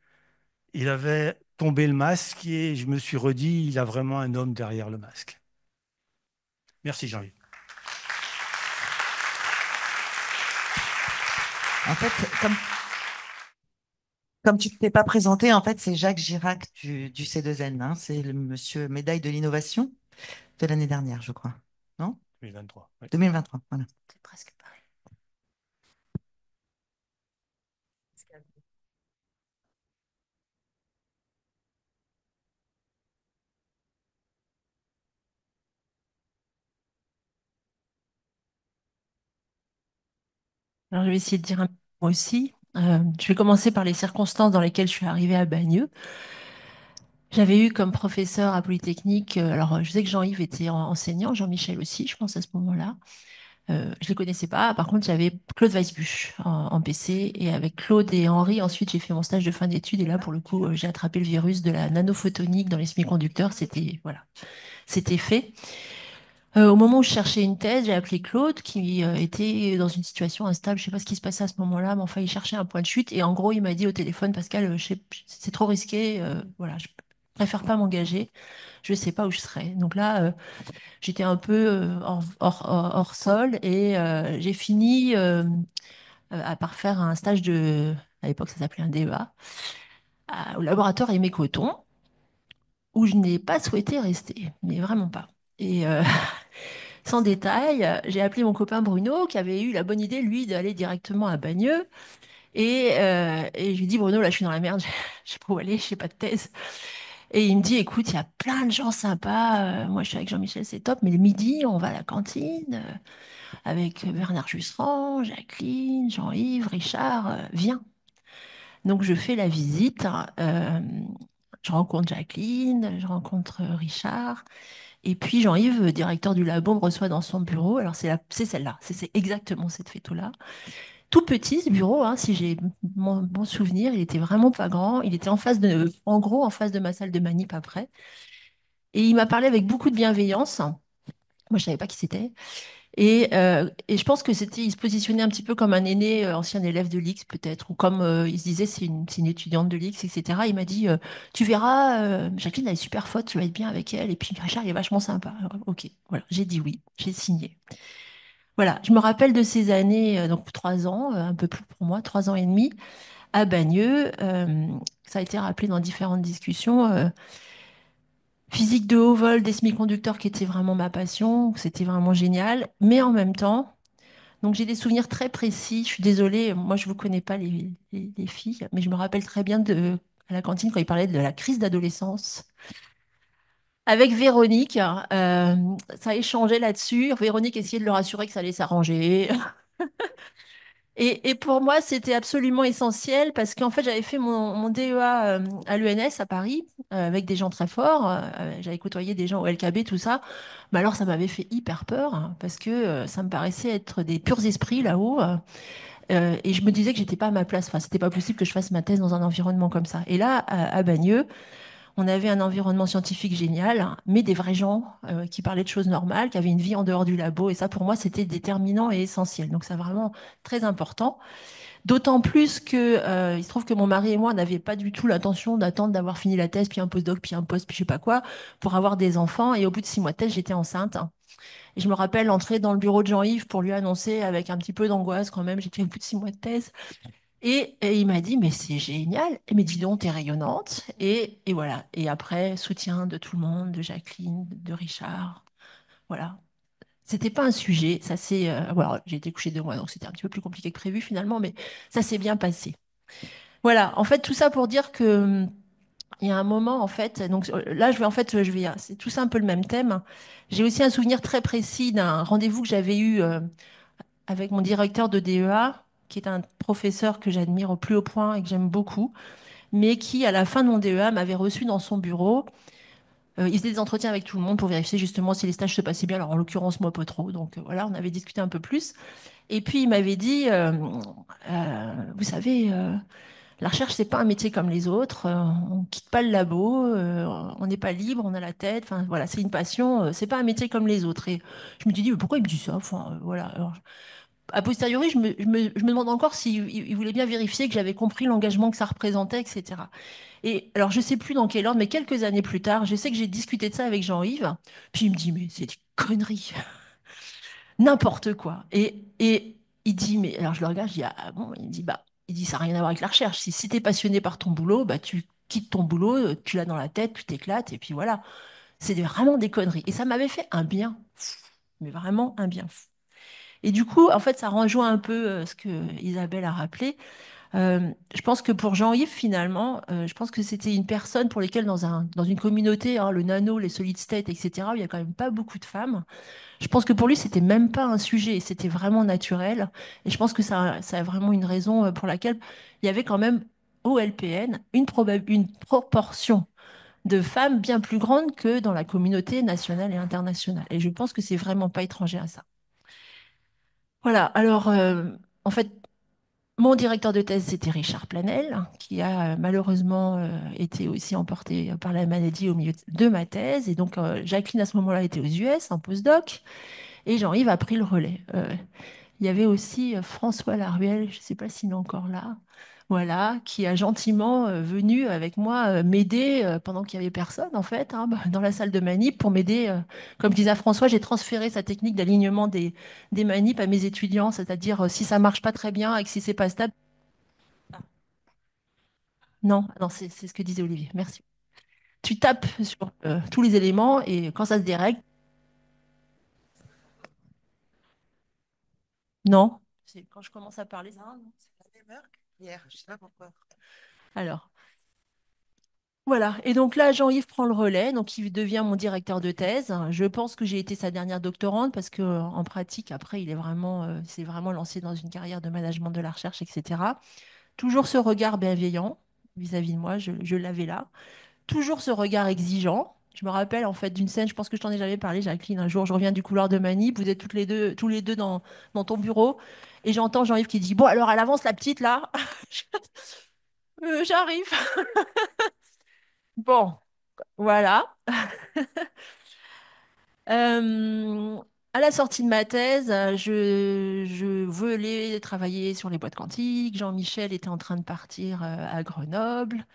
Il avait tombé le masque et je me suis redit, il a vraiment un homme derrière le masque. Merci Jean-Yves. En fait, comme tu ne t'es pas présenté, en fait, c'est Jacques Girac du C2N, hein. C'est le monsieur médaille de l'innovation de l'année dernière, je crois. Non? 2023. Oui. 2023, voilà. C'est presque pareil. Alors, je vais essayer de dire un mot aussi. Je vais commencer par les circonstances dans lesquelles je suis arrivée à Bagneux. J'avais eu comme professeur à Polytechnique, alors je sais que Jean-Yves était enseignant, Jean-Michel aussi, je pense à ce moment-là. Je ne les connaissais pas. Par contre, j'avais Claude Weisbuch en PC. Et avec Claude et Henri, ensuite, j'ai fait mon stage de fin d'études. Et là, pour le coup, j'ai attrapé le virus de la nanophotonique dans les semi-conducteurs. C'était, voilà, c'était fait. Au moment où je cherchais une thèse, j'ai appelé Claude qui était dans une situation instable. Je sais pas ce qui se passait à ce moment-là, mais enfin, il cherchait un point de chute. Et en gros, il m'a dit au téléphone, Pascal, c'est trop risqué. Voilà, je préfère pas m'engager. Je sais pas où je serai. Donc là, j'étais un peu hors sol et j'ai fini par faire un stage à l'époque, ça s'appelait un DEA, au laboratoire Aimé Coton, où je n'ai pas souhaité rester, mais vraiment pas. Et sans détail, j'ai appelé mon copain Bruno, qui avait eu la bonne idée, lui, d'aller directement à Bagneux. Et je lui ai dit, Bruno, là, je suis dans la merde, je sais pas où aller, je n'ai pas de thèse. Et il me dit, écoute, il y a plein de gens sympas. Moi, je suis avec Jean-Michel, c'est top. Mais le midi, on va à la cantine avec Bernard Jusserand, Jacqueline, Jean-Yves, Richard. Viens. Donc, je fais la visite. Je rencontre Jacqueline, je rencontre Richard. Et puis Jean-Yves, directeur du labo, me reçoit dans son bureau. Alors c'est celle-là, c'est exactement cette photo-là. Tout petit ce bureau, hein, si j'ai mon souvenir, il était vraiment pas grand. Il était en gros, en face de ma salle de manip après. Et il m'a parlé avec beaucoup de bienveillance. Moi, je savais pas qui c'était. Et je pense que il se positionnait un petit peu comme un aîné, ancien élève de l'X peut-être, ou comme il se disait, c'est une étudiante de l'X, etc. Il m'a dit, tu verras, Jacqueline, elle est super forte, tu vas être bien avec elle. Et puis Richard, il est vachement sympa. Alors, ok, voilà, j'ai dit oui, j'ai signé. Voilà, je me rappelle de ces années, donc 3 ans, un peu plus pour moi, 3 ans et demi, à Bagneux. Ça a été rappelé dans différentes discussions. Physique de haut vol des semi-conducteurs qui était vraiment ma passion, c'était vraiment génial. Mais en même temps, donc j'ai des souvenirs très précis. Je suis désolée, moi je ne vous connais pas les filles, mais je me rappelle très bien à la cantine quand il parlait de la crise d'adolescence. Avec Véronique, ça échangeait là-dessus. Véronique essayait de le rassurer que ça allait s'arranger. Et pour moi, c'était absolument essentiel parce qu'en fait, j'avais fait mon DEA à l'ENS à Paris avec des gens très forts. J'avais côtoyé des gens au LKB, tout ça. Mais alors, ça m'avait fait hyper peur hein, parce que ça me paraissait être des purs esprits là-haut. Et je me disais que j'étais pas à ma place. Enfin, c'était pas possible que je fasse ma thèse dans un environnement comme ça. Et là, à Bagneux, on avait un environnement scientifique génial, hein, mais des vrais gens qui parlaient de choses normales, qui avaient une vie en dehors du labo. Et ça, pour moi, c'était déterminant et essentiel. Donc, c'est vraiment très important. D'autant plus que il se trouve que mon mari et moi, on n'avait pas du tout l'intention d'attendre d'avoir fini la thèse, puis un postdoc, puis un post, puis je sais pas quoi, pour avoir des enfants. Et au bout de 6 mois de thèse, j'étais enceinte. Et je me rappelle entrer dans le bureau de Jean-Yves pour lui annoncer avec un petit peu d'angoisse quand même, j'étais au bout de 6 mois de thèse. Et il m'a dit, mais c'est génial. Mais dis donc, t'es rayonnante. Et voilà. Et après, soutien de tout le monde, de Jacqueline, de Richard. Voilà. C'était pas un sujet. Ça s'est. Voilà, j'ai été couchée 2 mois, donc c'était un petit peu plus compliqué que prévu finalement, mais ça s'est bien passé. Voilà. En fait, tout ça pour dire que il y a un moment, en fait. Donc là, je vais. C'est tout ça un peu le même thème. J'ai aussi un souvenir très précis d'un rendez-vous que j'avais eu avec mon directeur de DEA, qui est un professeur que j'admire au plus haut point et que j'aime beaucoup, mais qui, à la fin de mon DEA, m'avait reçu dans son bureau. Il faisait des entretiens avec tout le monde pour vérifier justement si les stages se passaient bien. Alors, en l'occurrence, moi, pas trop. Donc, voilà, on avait discuté un peu plus. Et puis, il m'avait dit, vous savez, la recherche, c'est pas un métier comme les autres. On quitte pas le labo, on n'est pas libre, on a la tête. Enfin, voilà, c'est une passion. C'est pas un métier comme les autres. Et je me suis dit, mais pourquoi il me dit ça? Enfin, voilà. Alors, a posteriori, je me demande encore s'il il voulait bien vérifier que j'avais compris l'engagement que ça représentait, etc. Et alors, je sais plus dans quel ordre, mais quelques années plus tard, je sais que j'ai discuté de ça avec Jean-Yves. Puis il me dit, mais c'est des conneries, n'importe quoi. Et il dit, mais alors je le regarde, je dis, ah bon, il me dit, bah, il dit, ça n'a rien à voir avec la recherche. Si t'es passionné par ton boulot, bah, tu quittes ton boulot, tu l'as dans la tête, tu t'éclates, et puis voilà. C'est vraiment des conneries. Et ça m'avait fait un bien fou, mais vraiment un bien fou. Et du coup, en fait, ça rejoint un peu ce que Isabelle a rappelé. Je pense que pour Jean-Yves, finalement, je pense que c'était une personne pour lesquelles, dans une communauté, hein, le nano, les solid state, etc., où il n'y a quand même pas beaucoup de femmes, je pense que pour lui, c'était même pas un sujet, c'était vraiment naturel. Et je pense que ça a vraiment une raison pour laquelle il y avait quand même au LPN une proportion de femmes bien plus grande que dans la communauté nationale et internationale. Et je pense que c'est vraiment pas étranger à ça. Voilà, alors en fait, mon directeur de thèse, c'était Richard Planel, qui a malheureusement été aussi emporté par la maladie au milieu de ma thèse. Et donc, Jacqueline, à ce moment-là, était aux US en postdoc, et Jean-Yves a pris le relais. Il y avait aussi François Laruelle, je ne sais pas s'il est encore là, voilà, qui a gentiment venu avec moi m'aider pendant qu'il n'y avait personne, en fait, hein, dans la salle de manip pour m'aider. Comme disait François, j'ai transféré sa technique d'alignement des manips à mes étudiants, c'est-à-dire si ça marche pas très bien et que si c'est pas stable. Non, non, c'est ce que disait Olivier. Merci. Tu tapes sur tous les éléments et quand ça se dérègle, non. C'est quand je commence à parler. Non, non, c'est la même heure qu'hier. Je sais pas pourquoi. Alors. Voilà. Et donc là, Jean-Yves prend le relais, donc il devient mon directeur de thèse. Je pense que j'ai été sa dernière doctorante parce que en pratique, après, s'est vraiment lancé dans une carrière de management de la recherche, etc. Toujours ce regard bienveillant vis-à-vis de moi, je l'avais là. Toujours ce regard exigeant. Je me rappelle en fait d'une scène, je pense que je t'en ai jamais parlé, Jacqueline. Un jour, je reviens du couloir de manip, vous êtes tous les deux dans ton bureau, et j'entends Jean-Yves qui dit, bon, alors elle avance la petite là. J'arrive. Bon, voilà. Euh, à la sortie de ma thèse, je voulais travailler sur les boîtes quantiques. Jean-Michel était en train de partir à Grenoble.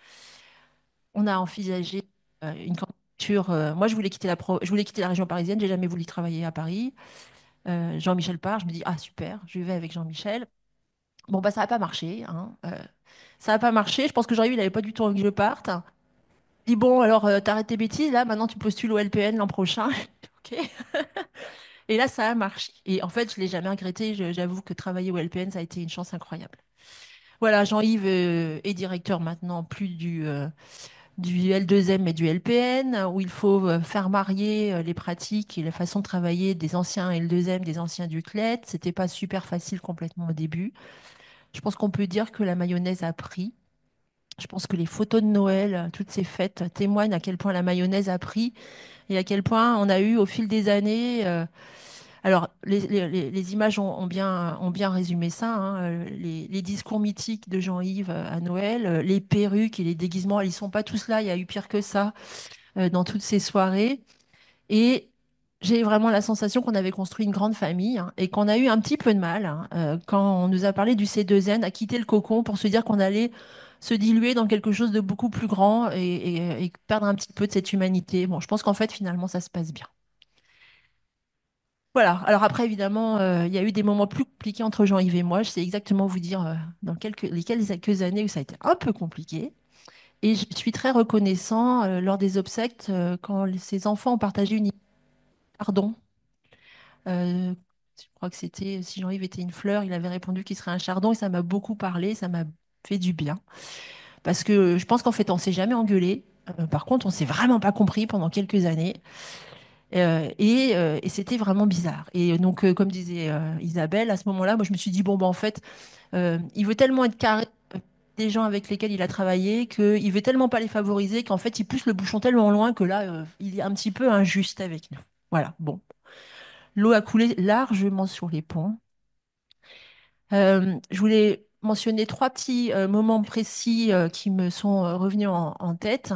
On a envisagé une candidature. Moi, je voulais quitter la région parisienne. J'ai jamais voulu travailler à Paris. Jean-Michel part. Je me dis, ah super, je vais avec Jean-Michel. Bon, bah, ça n'a pas marché, hein. Ça n'a pas marché. Je pense que Jean-Yves, il n'avait pas du tout envie que je parte. Il dit, bon, alors, t'arrêtes tes bêtises, là, maintenant, tu postules au LPN l'an prochain. Ok. Et là, ça a marché. Et en fait, je ne l'ai jamais regretté. J'avoue que travailler au LPN, ça a été une chance incroyable. Voilà, Jean-Yves est directeur maintenant plus du L2M et du LPN, où il faut faire marier les pratiques et la façon de travailler des anciens L2M, des anciens du CLET. C'était pas super facile complètement au début. Je pense qu'on peut dire que la mayonnaise a pris. Je pense que les photos de Noël, toutes ces fêtes témoignent à quel point la mayonnaise a pris et à quel point on a eu au fil des années. Alors, les images ont bien résumé ça, hein, les discours mythiques de Jean-Yves à Noël, les perruques et les déguisements, ils sont pas tous là, il y a eu pire que ça dans toutes ces soirées. Et j'ai vraiment la sensation qu'on avait construit une grande famille, hein, et qu'on a eu un petit peu de mal, hein, quand on nous a parlé du C2N, à quitter le cocon pour se dire qu'on allait se diluer dans quelque chose de beaucoup plus grand et perdre un petit peu de cette humanité. Bon, je pense qu'en fait, finalement, ça se passe bien. Voilà. Alors après, évidemment, il y a eu des moments plus compliqués entre Jean-Yves et moi. Je sais exactement vous dire dans quelques années où ça a été un peu compliqué. Et je suis très reconnaissant lors des obsèques quand ces enfants ont partagé une pardon. Je crois que c'était si Jean-Yves était une fleur, il avait répondu qu'il serait un chardon et ça m'a beaucoup parlé, ça m'a fait du bien. Parce que je pense qu'en fait, on s'est jamais engueulé. Par contre, on s'est vraiment pas compris pendant quelques années. Et c'était vraiment bizarre. Et donc, comme disait Isabelle, à ce moment-là, moi, je me suis dit, bon, bah, en fait, il veut tellement être carré des gens avec lesquels il a travaillé qu'il veut tellement pas les favoriser qu'en fait, il pousse le bouchon tellement loin que là, il est un petit peu injuste avec nous. Voilà, bon. L'eau a coulé largement sur les ponts. Je voulais mentionner trois petits moments précis qui me sont revenus en tête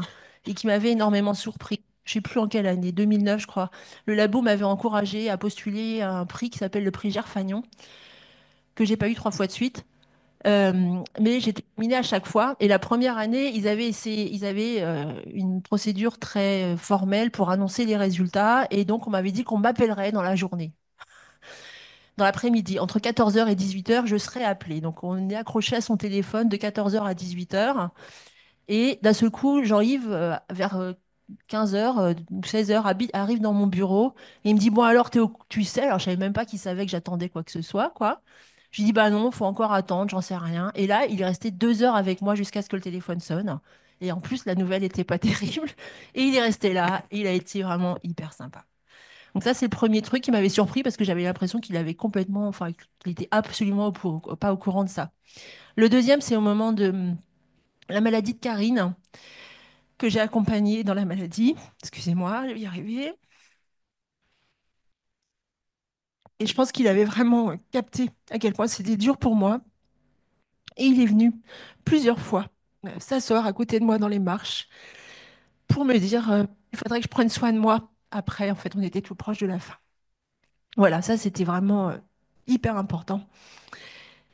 et qui m'avaient énormément surpris. Je ne sais plus en quelle année, 2009, je crois. Le labo m'avait encouragé à postuler à un prix qui s'appelle le prix Gerfagnon, que j'ai pas eu trois fois de suite. Mais j'ai terminé à chaque fois. Et la première année, ils avaient une procédure très formelle pour annoncer les résultats. Et donc, on m'avait dit qu'on m'appellerait dans la journée. Dans l'après-midi, entre 14 heures et 18 heures, je serai appelée. Donc, on est accroché à son téléphone de 14 heures à 18 heures. Et d'un seul coup, Jean-Yves, vers 15 heures ou 16 heures, arrive dans mon bureau et il me dit, bon, alors, tu sais, alors je savais même pas qu'il savait que j'attendais quoi que ce soit, quoi. Je lui dis, bah non, faut encore attendre, j'en sais rien. Et là, il est resté 2 heures avec moi jusqu'à ce que le téléphone sonne. Et en plus, la nouvelle n'était pas terrible. Et il est resté là. Et il a été vraiment hyper sympa. Donc ça, c'est le premier truc qui m'avait surpris parce que j'avais l'impression qu'il avait complètement, enfin, qu'il était absolument pas au courant de ça. Le deuxième, c'est au moment de la maladie de Karine, que j'ai accompagnée dans la maladie. Excusez-moi, je vais y arriver. Et je pense qu'il avait vraiment capté à quel point c'était dur pour moi. Et il est venu plusieurs fois s'asseoir à côté de moi dans les marches pour me dire il faudrait que je prenne soin de moi. Après, en fait, on était tout proche de la fin. Voilà, ça, c'était vraiment hyper important.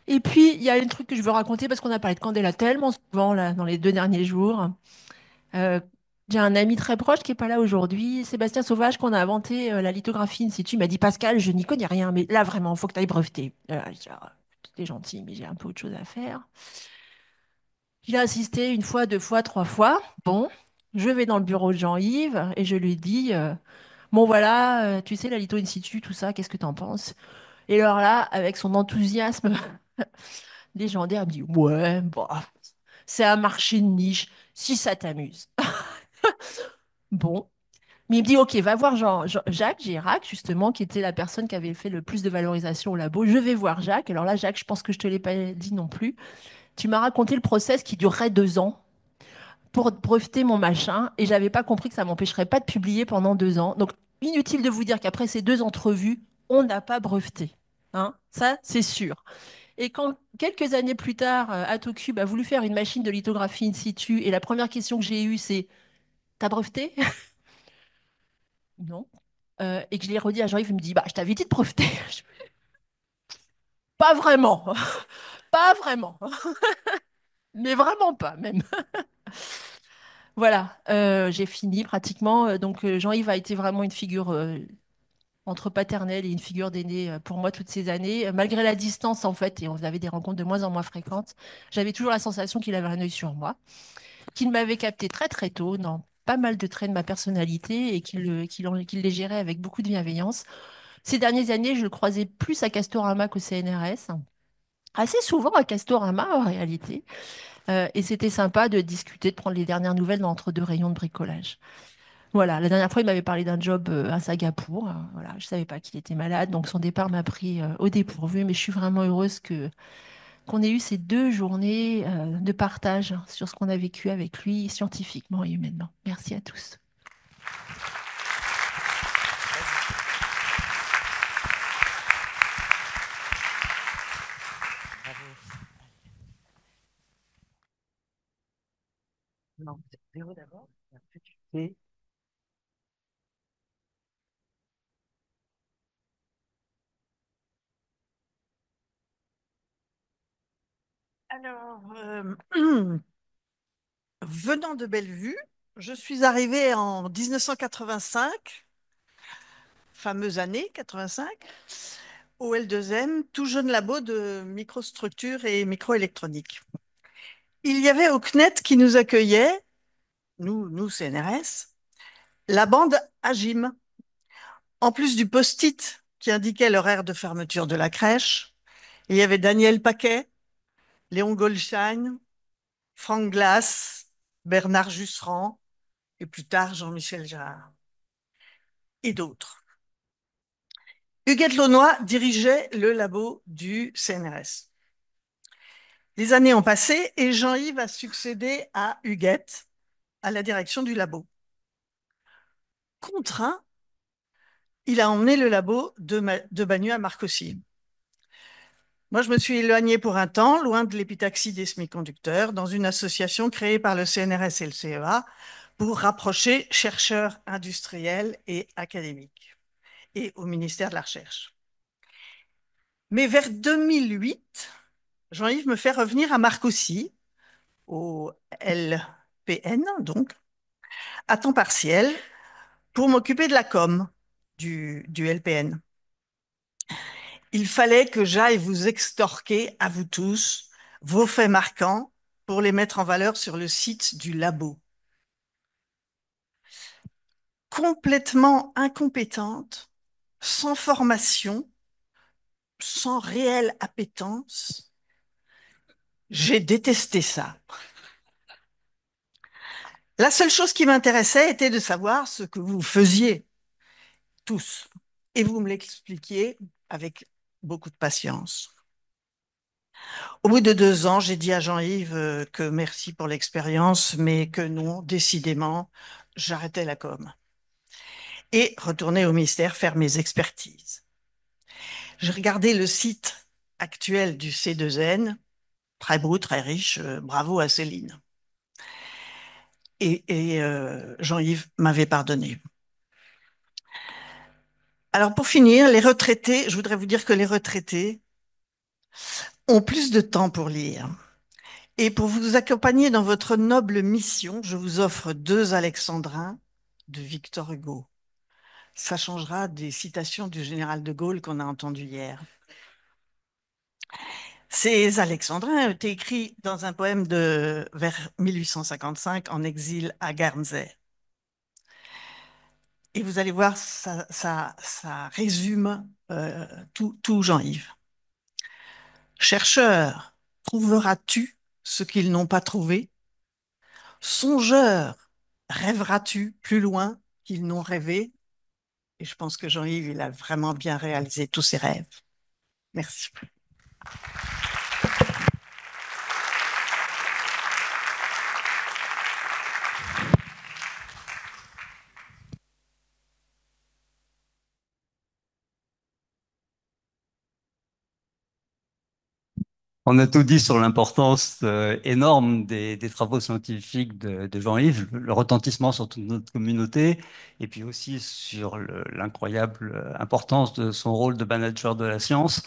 Et puis, il y a un truc que je veux raconter parce qu'on a parlé de Candela tellement souvent là, dans les 2 derniers jours. Euh, j'ai un ami très proche qui n'est pas là aujourd'hui, Sébastien Sauvage, qu'on a inventé la lithographie in situ. Il m'a dit, Pascal, je n'y connais rien, mais là, vraiment, il faut que tu ailles breveter. Je dis, ah, t'es gentil, mais j'ai un peu autre chose à faire. Il a insisté une fois, deux fois, trois fois. Bon, je vais dans le bureau de Jean-Yves et je lui dis, bon voilà, tu sais, la litho in situ, tout ça, qu'est-ce que tu en penses? Et alors là, avec son enthousiasme légendaire, il me dit, ouais, bah, c'est un marché de niche, si ça t'amuse. Bon. Mais il me dit, OK, va voir Jacques Chirac, justement, qui était la personne qui avait fait le plus de valorisation au labo. Je vais voir Jacques. Alors là, Jacques, je pense que je te l'ai pas dit non plus. Tu m'as raconté le process qui durerait 2 ans pour breveter mon machin, et j'avais pas compris que ça m'empêcherait pas de publier pendant 2 ans. Donc, inutile de vous dire qu'après ces 2 entrevues, on n'a pas breveté. Hein, ça, c'est sûr. Et quand, quelques années plus tard, Atocube a voulu faire une machine de lithographie in situ, et la première question que j'ai eue, c'est, t'as breveté? Non. Et que je l'ai redit à Jean-Yves, il me dit, bah, je t'avais dit de breveter. Pas vraiment. Pas vraiment. Mais vraiment pas, même. Voilà, j'ai fini pratiquement. Donc, Jean-Yves a été vraiment une figure entre paternelle et une figure d'aîné pour moi toutes ces années. Malgré la distance, en fait, et on avait des rencontres de moins en moins fréquentes, j'avais toujours la sensation qu'il avait un œil sur moi, qu'il m'avait capté très très tôt dans pas mal de traits de ma personnalité et qu'il les gérait avec beaucoup de bienveillance. Ces dernières années, je le croisais plus à Castorama qu'au CNRS. Assez souvent à Castorama en réalité. Et c'était sympa de discuter, de prendre les dernières nouvelles entre deux rayons de bricolage. Voilà, la dernière fois, il m'avait parlé d'un job à Singapour. Voilà, je ne savais pas qu'il était malade, donc son départ m'a pris au dépourvu, mais je suis vraiment heureuse qu'on ait eu ces 2 journées de partage sur ce qu'on a vécu avec lui, scientifiquement et humainement. Merci à tous. Non, c'est zéro d'abord. Et après, tu fais. Alors, venant de Bellevue, je suis arrivée en 1985, fameuse année 85, au L2M, tout jeune labo de microstructure et microélectronique. Il y avait au CNET qui nous accueillait, nous CNRS, la bande Agim, en plus du post-it qui indiquait l'horaire de fermeture de la crèche. Il y avait Daniel Paquet, Léon Goldstein, Franck Glass, Bernard Jusserand et plus tard Jean-Michel Jarre et d'autres. Huguette Launois dirigeait le labo du CNRS. Les années ont passé et Jean-Yves a succédé à Huguette à la direction du labo. Contraint, il a emmené le labo de Bagneux à Marcoussis. Moi, je me suis éloignée pour un temps, loin de l'épitaxie des semi-conducteurs, dans une association créée par le CNRS et le CEA pour rapprocher chercheurs industriels et académiques, et au ministère de la Recherche. Mais vers 2008, Jean-Yves me fait revenir à Marcoussis, au LPN, donc, à temps partiel, pour m'occuper de la com du LPN. Il fallait que j'aille vous extorquer, à vous tous, vos faits marquants pour les mettre en valeur sur le site du labo. Complètement incompétente, sans formation, sans réelle appétence, j'ai détesté ça. La seule chose qui m'intéressait était de savoir ce que vous faisiez, tous. Et vous me l'expliquiez avec beaucoup de patience. Au bout de 2 ans, j'ai dit à Jean-Yves que merci pour l'expérience, mais que non, décidément, j'arrêtais la com. Et retournais au ministère faire mes expertises. J'ai regardé le site actuel du C2N, très beau, très riche, bravo à Céline. Et Jean-Yves m'avait pardonné. Alors pour finir, les retraités, je voudrais vous dire que les retraités ont plus de temps pour lire. Et pour vous accompagner dans votre noble mission, je vous offre 2 Alexandrins de Victor Hugo. Ça changera des citations du général de Gaulle qu'on a entendues hier. Ces Alexandrins ont été écrits dans un poème de vers 1855 en exil à Guernsey. Et vous allez voir, ça résume tout Jean-Yves. Chercheur, trouveras-tu ce qu'ils n'ont pas trouvé? Songeur, rêveras-tu plus loin qu'ils n'ont rêvé? Et je pense que Jean-Yves, il a vraiment bien réalisé tous ses rêves. Merci. On a tout dit sur l'importance énorme des travaux scientifiques de Jean-Yves, le retentissement sur toute notre communauté, et puis aussi sur l'incroyable importance de son rôle de manager de la science.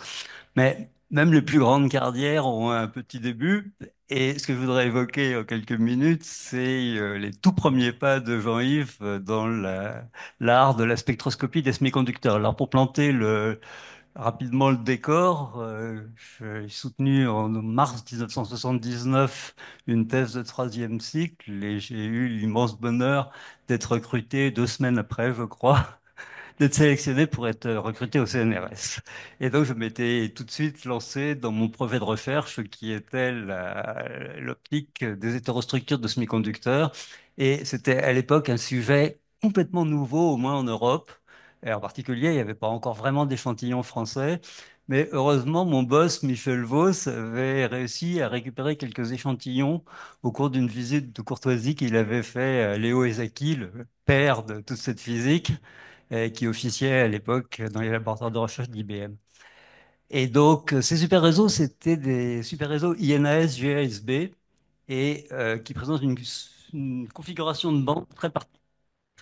Mais même les plus grandes carrières ont un petit début. Et ce que je voudrais évoquer en quelques minutes, c'est les tout premiers pas de Jean-Yves dans l'art de la spectroscopie des semi-conducteurs. Alors pour planter rapidement le décor, j'ai soutenu en mars 1979 une thèse de troisième cycle et j'ai eu l'immense bonheur d'être recruté 2 semaines après, je crois, d'être sélectionné pour être recruté au CNRS. Et donc, je m'étais tout de suite lancé dans mon projet de recherche qui était l'optique des hétérostructures de semi-conducteurs. Et c'était à l'époque un sujet complètement nouveau, au moins en Europe. Et en particulier, il n'y avait pas encore vraiment d'échantillons français. Mais heureusement, mon boss, Michel Vos, avait réussi à récupérer quelques échantillons au cours d'une visite de courtoisie qu'il avait fait à Léo Ezaki, le père de toute cette physique qui officiait à l'époque dans les laboratoires de recherche d'IBM. Et donc, ces super réseaux, c'était des super réseaux INAS, GASB, et qui présentent une configuration de bande très particulière.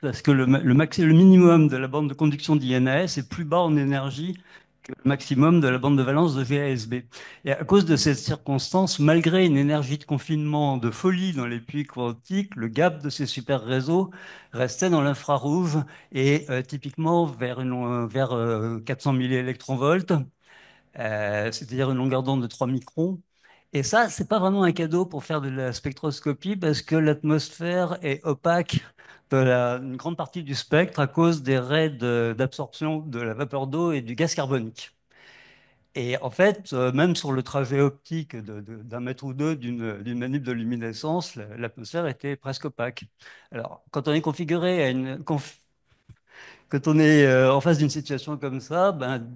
Parce que le minimum de la bande de conduction d'INAS est plus bas en énergie que le maximum de la bande de valence de GASB. Et à cause de cette circonstance, malgré une énergie de confinement de folie dans les puits quantiques, le gap de ces super réseaux restait dans l'infrarouge et typiquement vers 400 milliélectronvolts, c'est-à-dire une longueur d'onde de 3 microns. Et ça, c'est pas vraiment un cadeau pour faire de la spectroscopie parce que l'atmosphère est opaque une grande partie du spectre à cause des raies d'absorption de la vapeur d'eau et du gaz carbonique. Et en fait, même sur le trajet optique d'un mètre ou deux d'une manip de luminescence, l'atmosphère était presque opaque. Alors, quand on est configuré à quand on est en face d'une situation comme ça, ben,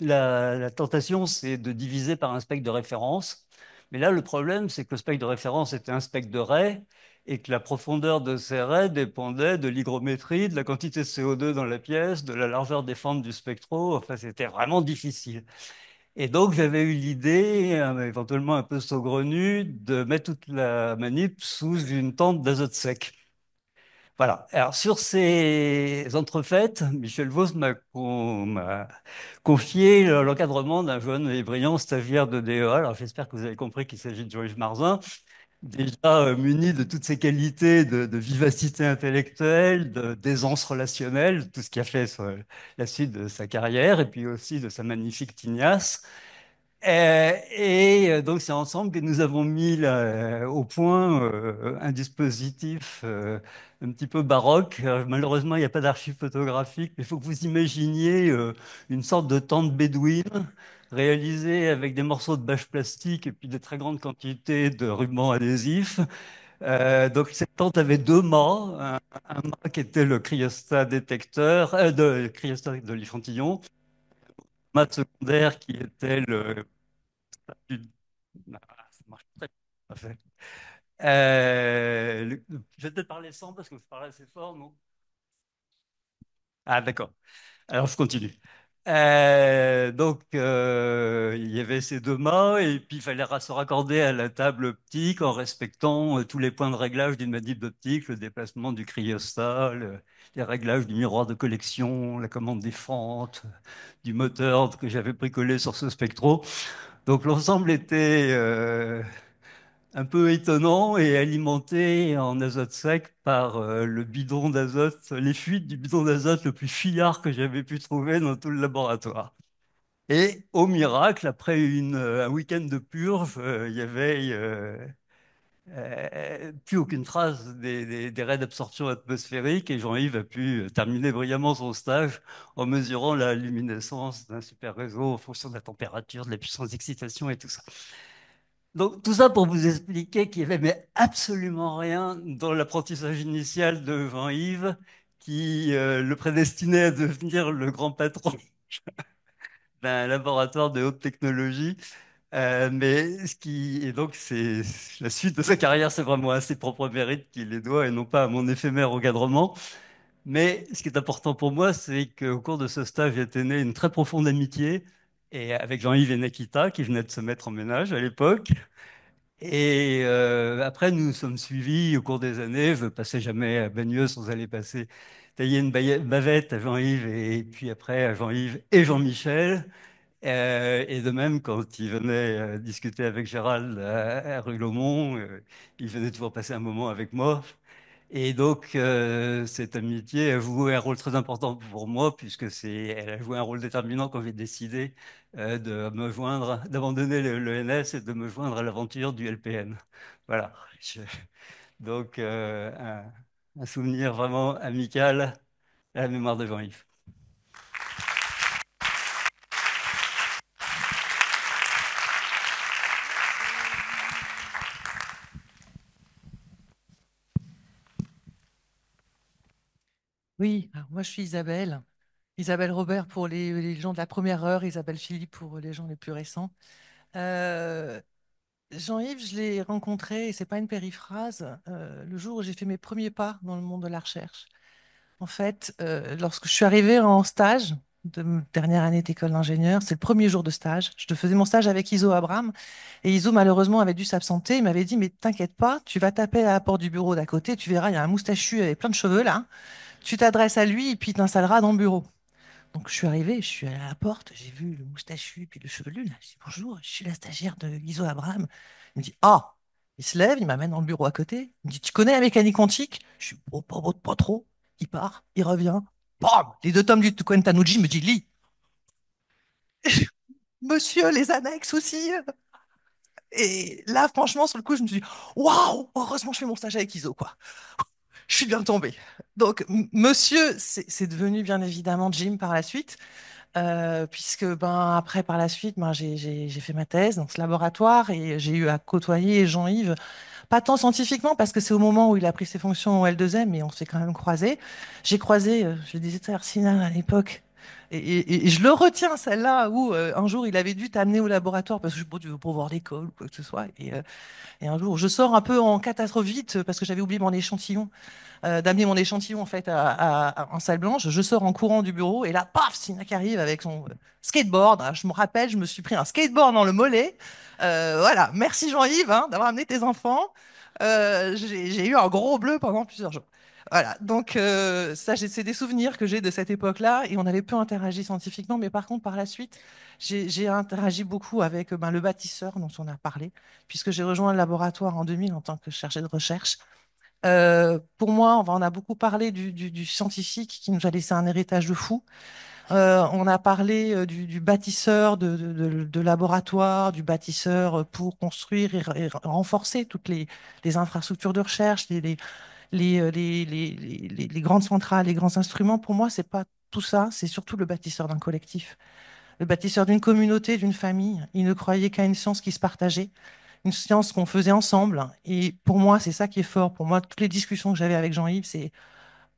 la tentation, c'est de diviser par un spectre de référence. Mais là, le problème, c'est que le spectre de référence était un spectre de raies et que la profondeur de ces raies dépendait de l'hygrométrie, de la quantité de CO2 dans la pièce, de la largeur des fentes du spectro. Enfin, c'était vraiment difficile. Et donc, j'avais eu l'idée, éventuellement un peu saugrenue, de mettre toute la manip sous une tente d'azote sec. Voilà. Alors, sur ces entrefaites, Michel Vos m'a confié l'encadrement d'un jeune et brillant stagiaire de DEA. Alors, j'espère que vous avez compris qu'il s'agit de Jean-Yves Marzin, déjà muni de toutes ses qualités de vivacité intellectuelle, d'aisance relationnelle, tout ce qui a fait la suite de sa carrière, et puis aussi de sa magnifique tignasse. Donc, c'est ensemble que nous avons mis là, au point un dispositif un petit peu baroque. Malheureusement, il n'y a pas d'archives photographiques, mais il faut que vous imaginiez une sorte de tente bédouine réalisée avec des morceaux de bâche plastique et puis de très grandes quantités de rubans adhésifs. Donc, cette tente avait deux mâts. Un mât qui était le cryostat détecteur, le cryostat de l'échantillon, un mât secondaire qui était ça marche très bien. Parfait. Je vais peut-être parler sans parce que je parle assez fort, non? Ah, d'accord. Alors, je continue. Il y avait ces deux mâts et puis il fallait se raccorder à la table optique en respectant tous les points de réglage d'une manip d'optique, le déplacement du cryostat, les réglages du miroir de collection, la commande des fentes, du moteur que j'avais bricolé sur ce spectro. Donc l'ensemble était un peu étonnant et alimenté en azote sec par le bidon d'azote, les fuites du bidon d'azote le plus fuyard que j'avais pu trouver dans tout le laboratoire. Et au miracle, après un week-end de purge, il y avait plus aucune trace des raies d'absorption atmosphérique et Jean-Yves a pu terminer brillamment son stage en mesurant la luminescence d'un super réseau en fonction de la température, de la puissance d'excitation et tout ça. Donc, tout ça pour vous expliquer qu'il n'y avait mais absolument rien dans l'apprentissage initial de Jean-Yves qui le prédestinait à devenir le grand patron d'un laboratoire de haute technologie. Mais ce qui et donc c'est la suite de sa carrière, c'est vraiment à ses propres mérites qu'il les doit et non pas à mon éphémère encadrement. Mais ce qui est important pour moi, c'est qu'au cours de ce stage était née une très profonde amitié et avec Jean-Yves et Nakita qui venaient de se mettre en ménage à l'époque. Et après, nous nous sommes suivis au cours des années. Je ne passais jamais à Bagneux sans aller passer tailler une bavette à Jean-Yves et puis après à Jean-Yves et Jean-Michel. Et de même, quand il venait discuter avec Gérald à rue Laumont, il venait toujours passer un moment avec moi. Et donc, cette amitié a joué un rôle très important pour moi, puisque elle a joué un rôle déterminant quand j'ai décidé de me joindre, d'abandonner le NS et de me joindre à l'aventure du LPN. Voilà. Je- donc, un souvenir vraiment amical à la mémoire de Jean-Yves. Oui, alors moi je suis Isabelle. Isabelle Robert pour les gens de la première heure, Isabelle Philippe pour les gens les plus récents. Euh, Jean-Yves, je l'ai rencontré, et c'est pas une périphrase, le jour où j'ai fait mes premiers pas dans le monde de la recherche. En fait, lorsque je suis arrivée en stage de dernière année d'école d'ingénieur, c'est le premier jour de stage. Je faisais mon stage avec Iso Abram et Iso malheureusement avait dû s'absenter. Il m'avait dit, mais t'inquiète pas, tu vas taper à la porte du bureau d'à côté, tu verras, il y a un moustachu avec plein de cheveux là. Tu t'adresses à lui et puis il t'installeras dans le bureau. Donc je suis arrivée, je suis allée à la porte, j'ai vu le moustachu puis le chevelu. Là. Je dis bonjour, je suis la stagiaire de Iso Abraham. Il me dit ah, il se lève, il m'amène dans le bureau à côté. Il me dit tu connais la mécanique quantique? Je suis oh, pas trop. Il part, il revient. Bam, les deux tomes du Koen Tanuji me dit lis. Monsieur, les annexes aussi. Et là, franchement, sur le coup, je me suis dit waouh, heureusement je fais mon stage avec Iso quoi. Je suis bien tombée. Donc, monsieur, c'est devenu bien évidemment Jim par la suite. Puisque ben, après, par la suite, ben, j'ai fait ma thèse dans ce laboratoire et j'ai eu à côtoyer Jean-Yves, pas tant scientifiquement, parce que c'est au moment où il a pris ses fonctions au L2M, mais on s'est quand même croisés. J'ai croisé, je le disais tout à l'heure, Sinan à l'époque. Et je le retiens, celle-là, où un jour il avait dû t'amener au laboratoire parce que je pour voir l'école ou quoi que ce soit. Et un jour, je sors un peu en catastrophe vite parce que j'avais oublié mon échantillon d'amener mon échantillon en fait en salle blanche. Je sors en courant du bureau et là, paf, Sina qui arrive avec son skateboard. Ah, je me rappelle, je me suis pris un skateboard dans le mollet. Voilà, merci Jean-Yves hein, d'avoir amené tes enfants. J'ai eu un gros bleu pendant plusieurs jours. Voilà, donc ça, c'est des souvenirs que j'ai de cette époque-là et on avait peu interagi scientifiquement, mais par contre, par la suite, j'ai interagi beaucoup avec ben, le bâtisseur dont on a parlé, puisque j'ai rejoint le laboratoire en 2000 en tant que chargé de recherche. Pour moi, on a beaucoup parlé du scientifique qui nous a laissé un héritage de fou. On a parlé du bâtisseur de laboratoire, du bâtisseur pour construire et renforcer toutes les infrastructures de recherche, les grandes centrales, les grands instruments. Pour moi, c'est pas tout ça, c'est surtout le bâtisseur d'un collectif, le bâtisseur d'une communauté, d'une famille. Il ne croyait qu'à une science qui se partageait, une science qu'on faisait ensemble. Et pour moi, c'est ça qui est fort. Pour moi, toutes les discussions que j'avais avec Jean-Yves,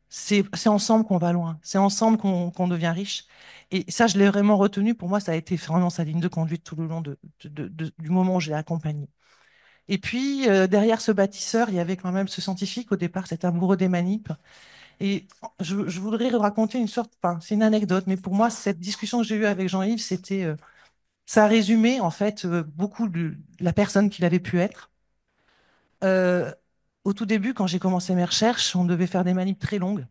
c'est ensemble qu'on va loin. C'est ensemble qu'on devient riche. Et ça, je l'ai vraiment retenu. Pour moi, ça a été vraiment sa ligne de conduite tout le long du moment où je l'ai accompagné. Et puis, derrière ce bâtisseur, il y avait quand même ce scientifique, au départ, cet amoureux des manips. Et je voudrais raconter une sorte, enfin, c'est une anecdote, mais pour moi, cette discussion que j'ai eue avec Jean-Yves, ça a résumé, en fait, beaucoup de la personne qu'il avait pu être. Euh, Au tout début, quand j'ai commencé mes recherches, on devait faire des manips très longues.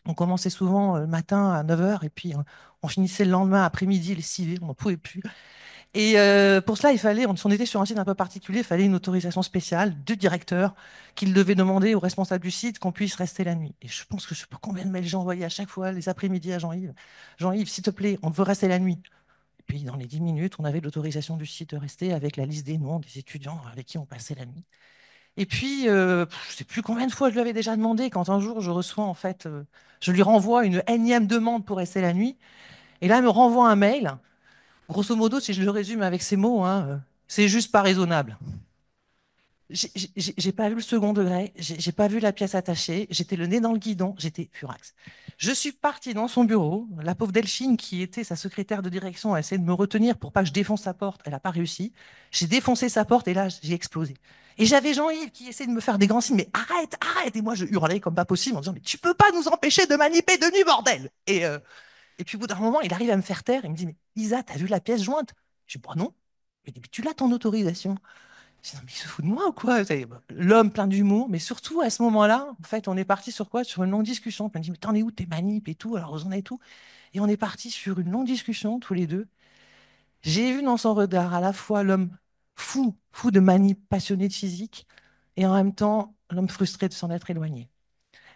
On commençait souvent le matin à 9 heures et puis on finissait le lendemain après-midi, les 6 on n'en pouvait plus. Et pour cela, on était sur un site un peu particulier, il fallait une autorisation spéciale du directeur qu'il devait demander au responsable du site qu'on puisse rester la nuit. Et je pense que je sais pas combien de mails j'ai envoyés à chaque fois les après-midi à Jean-Yves. Jean-Yves, s'il te plaît, on veut rester la nuit. Et puis dans les 10 minutes, on avait l'autorisation du site de rester avec la liste des noms des étudiants avec qui on passait la nuit. Et puis, je ne sais plus combien de fois je lui avais déjà demandé, quand un jour je reçois, en fait, je lui renvoie une énième demande pour rester la nuit, et là, elle me renvoie un mail. Grosso modo, si je le résume avec ces mots, hein, C'est juste pas raisonnable. J'ai pas vu le second degré, j'ai pas vu la pièce attachée, j'étais le nez dans le guidon, j'étais furax. Je suis partie dans son bureau, la pauvre Delphine, qui était sa secrétaire de direction, a essayé de me retenir pour pas que je défonce sa porte, elle n'a pas réussi. J'ai défoncé sa porte et là, j'ai explosé. Et j'avais Jean-Yves qui essayait de me faire des grands signes, mais arrête, arrête! Et moi, je hurlais comme pas possible en disant, mais tu peux pas nous empêcher de maniper de nuit, bordel! Et puis au bout d'un moment, il arrive à me faire taire, il me dit, mais Lisa, t'as vu la pièce jointe? Je dis, bah non. Il me dit, mais tu l'as ton autorisation? Je dis, non, mais il se fout de moi ou quoi? L'homme plein d'humour, mais surtout à ce moment-là, en fait, on est parti sur quoi? Sur une longue discussion. Puis on me dit, mais t'en es où tes manips et tout? Alors, vous en êtes tout. Et on est parti sur une longue discussion, tous les deux. J'ai vu dans son regard à la fois l'homme fou, fou de manip, passionné de physique, et en même temps, l'homme frustré de s'en être éloigné.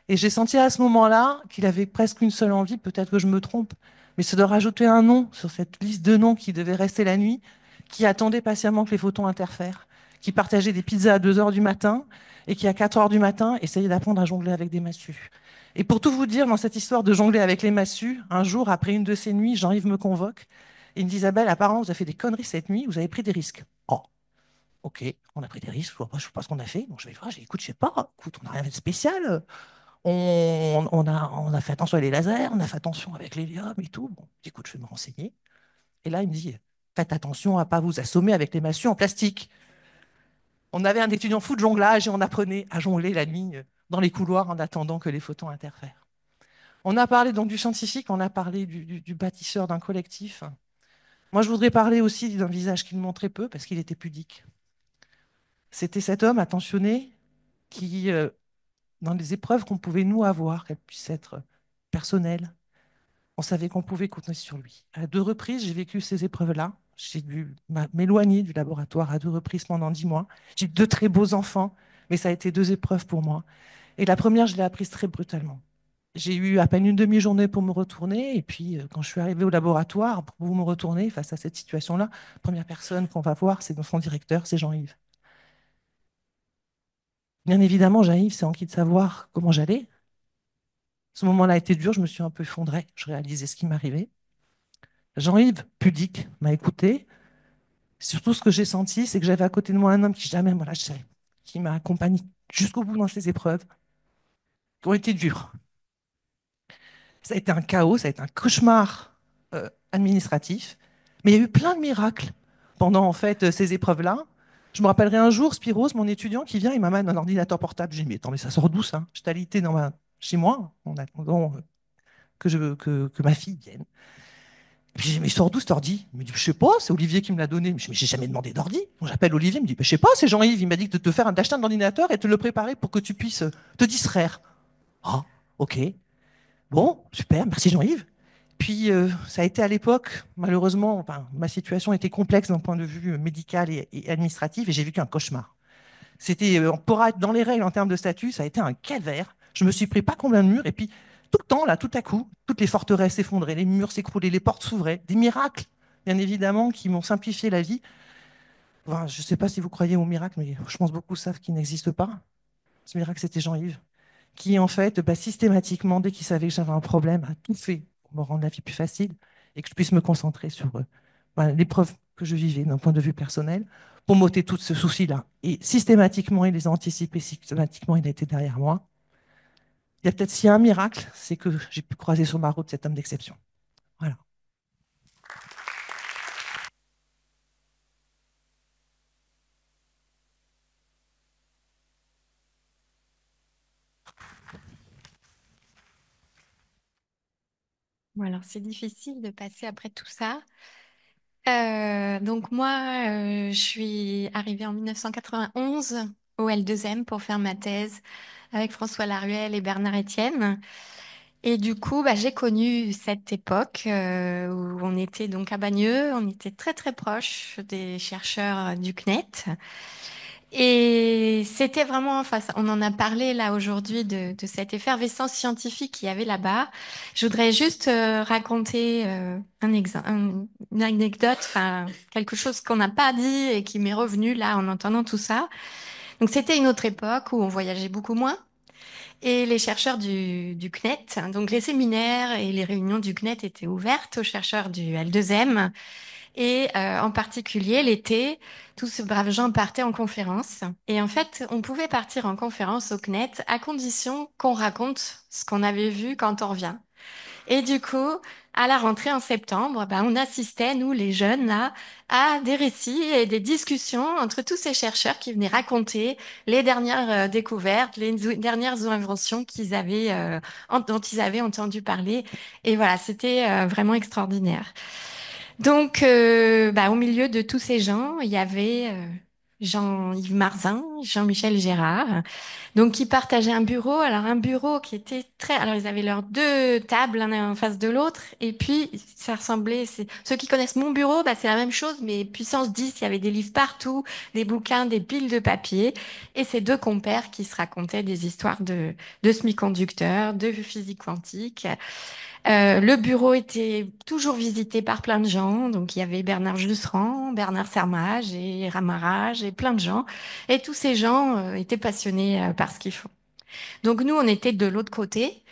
Et j'ai senti à ce moment-là qu'il avait presque une seule envie, peut-être que je me trompe, mais c'est de rajouter un nom sur cette liste de noms qui devait rester la nuit, qui attendait patiemment que les photons interfèrent, qui partageait des pizzas à 2 heures du matin et qui, à 4 heures du matin, essayait d'apprendre à jongler avec des massues. Et pour tout vous dire, dans cette histoire de jongler avec les massues, un jour, après une de ces nuits, Jean-Yves me convoque et il me dit, Isabelle, apparemment, vous avez fait des conneries cette nuit, vous avez pris des risques. Oh, ok, on a pris des risques, je ne sais pas ce qu'on a fait. Donc je vais voir, j'ai dit, écoute, je sais pas, écoute, on n'a rien fait de spécial. On a fait attention avec les lasers, on a fait attention avec l'hélium et tout. Bon, écoute, je vais me renseigner. Et là, il me dit, faites attention à ne pas vous assommer avec les massues en plastique. On avait un étudiant fou de jonglage et on apprenait à jongler la nuit dans les couloirs en attendant que les photons interfèrent. On a parlé donc du scientifique, on a parlé du bâtisseur d'un collectif. Moi, je voudrais parler aussi d'un visage qu'il montrait peu parce qu'il était pudique. C'était cet homme attentionné qui, dans les épreuves qu'on pouvait nous avoir, qu'elles puissent être personnelles, on savait qu'on pouvait compter sur lui. À 2 reprises, j'ai vécu ces épreuves-là. J'ai dû m'éloigner du laboratoire à 2 reprises pendant 10 mois. J'ai eu 2 très beaux enfants, mais ça a été 2 épreuves pour moi. Et la première, je l'ai apprise très brutalement. J'ai eu à peine une demi-journée pour me retourner. Et puis, quand je suis arrivée au laboratoire, pour me retourner face à cette situation-là, la première personne qu'on va voir, c'est son directeur, c'est Jean-Yves. Bien évidemment, Jean-Yves, c'est envie de savoir comment j'allais. Ce moment-là a été dur, je me suis un peu effondrée, je réalisais ce qui m'arrivait. Jean-Yves, pudique, m'a écouté. Surtout, ce que j'ai senti, c'est que j'avais à côté de moi un homme qui jamais me lâcherait, qui m'a accompagné jusqu'au bout dans ces épreuves, qui ont été dures. Ça a été un chaos, ça a été un cauchemar administratif, mais il y a eu plein de miracles pendant en fait ces épreuves-là. Je me rappellerai un jour, Spiros, mon étudiant, qui vient, il m'amène un ordinateur portable. J'ai dit, mais attends, mais ça sort d'où ça? J'étais alité chez moi, en attendant que ma fille vienne. Puis j'ai dit, mais il sort d'où cet ordi? Il me dit, je sais pas, c'est Olivier qui me l'a donné. Je dis, mais j'ai jamais demandé d'ordi. Donc j'appelle Olivier, il me dit, je sais pas, c'est Jean-Yves. Il m'a dit d'acheter un ordinateur et de te le préparer pour que tu puisses te distraire. Ah, ok. Bon, super, merci Jean-Yves. Puis ça a été à l'époque, malheureusement, enfin, ma situation était complexe d'un point de vue médical et administratif et j'ai vécu un cauchemar. C'était, pour être dans les règles en termes de statut, ça a été un calvaire. Je me suis pris pas combien de murs et puis tout le temps, là, tout à coup, toutes les forteresses s'effondraient, les murs s'écroulaient, les portes s'ouvraient, des miracles, bien évidemment, qui m'ont simplifié la vie. Enfin, je ne sais pas si vous croyez aux miracles, mais je pense beaucoup savent qu'ils n'existent pas. Ce miracle, c'était Jean-Yves, qui, en fait, bah, systématiquement, dès qu'il savait que j'avais un problème, a tout fait pour me rendre la vie plus facile et que je puisse me concentrer sur bah, l'épreuve que je vivais d'un point de vue personnel pour m'ôter tout ce souci-là. Et systématiquement, il les a anticipés, systématiquement, il a été derrière moi. Il y a peut-être s'il y a un miracle, c'est que j'ai pu croiser sur ma route cet homme d'exception. Voilà. Bon, alors, c'est difficile de passer après tout ça. Donc moi, je suis arrivée en 1991 au L2M pour faire ma thèse avec François Laruelle et Bernard Etienne. Et du coup, bah, j'ai connu cette époque où on était donc à Bagneux, on était très très proches des chercheurs du CNET. Et c'était vraiment, enfin, on en a parlé là aujourd'hui de cette effervescence scientifique qu'il y avait là-bas. Je voudrais juste raconter une anecdote, enfin, quelque chose qu'on n'a pas dit et qui m'est revenu là en entendant tout ça. Donc c'était une autre époque où on voyageait beaucoup moins. Et les chercheurs du CNET, donc les séminaires et les réunions du CNET étaient ouvertes aux chercheurs du L2M. Et en particulier, l'été, tous ces braves gens partaient en conférence. Et en fait, on pouvait partir en conférence au CNET à condition qu'on raconte ce qu'on avait vu quand on revient. Et du coup, à la rentrée en septembre, ben, on assistait, nous les jeunes, là, à des récits et des discussions entre tous ces chercheurs qui venaient raconter les dernières découvertes, dernières inventions dont ils avaient entendu parler. Et voilà, c'était vraiment extraordinaire. Donc, bah, au milieu de tous ces gens, il y avait Jean-Yves Marzin, Jean-Michel Gérard, donc qui partageaient un bureau. Alors, un bureau qui était très... Alors, ils avaient leurs deux tables, l'un en face de l'autre. Et puis, ça ressemblait... Ceux qui connaissent mon bureau, bah, c'est la même chose, mais puissance 10, il y avait des livres partout, des bouquins, des piles de papier. Et ces deux compères qui se racontaient des histoires de semi-conducteurs, de physique quantique. Le bureau était toujours visité par plein de gens. Donc, il y avait Bernard Jusserand, Bernard Sermage et Ramarage et plein de gens. Et tous ces gens étaient passionnés par ce qu'ils font. Donc, nous, on était de l'autre côté.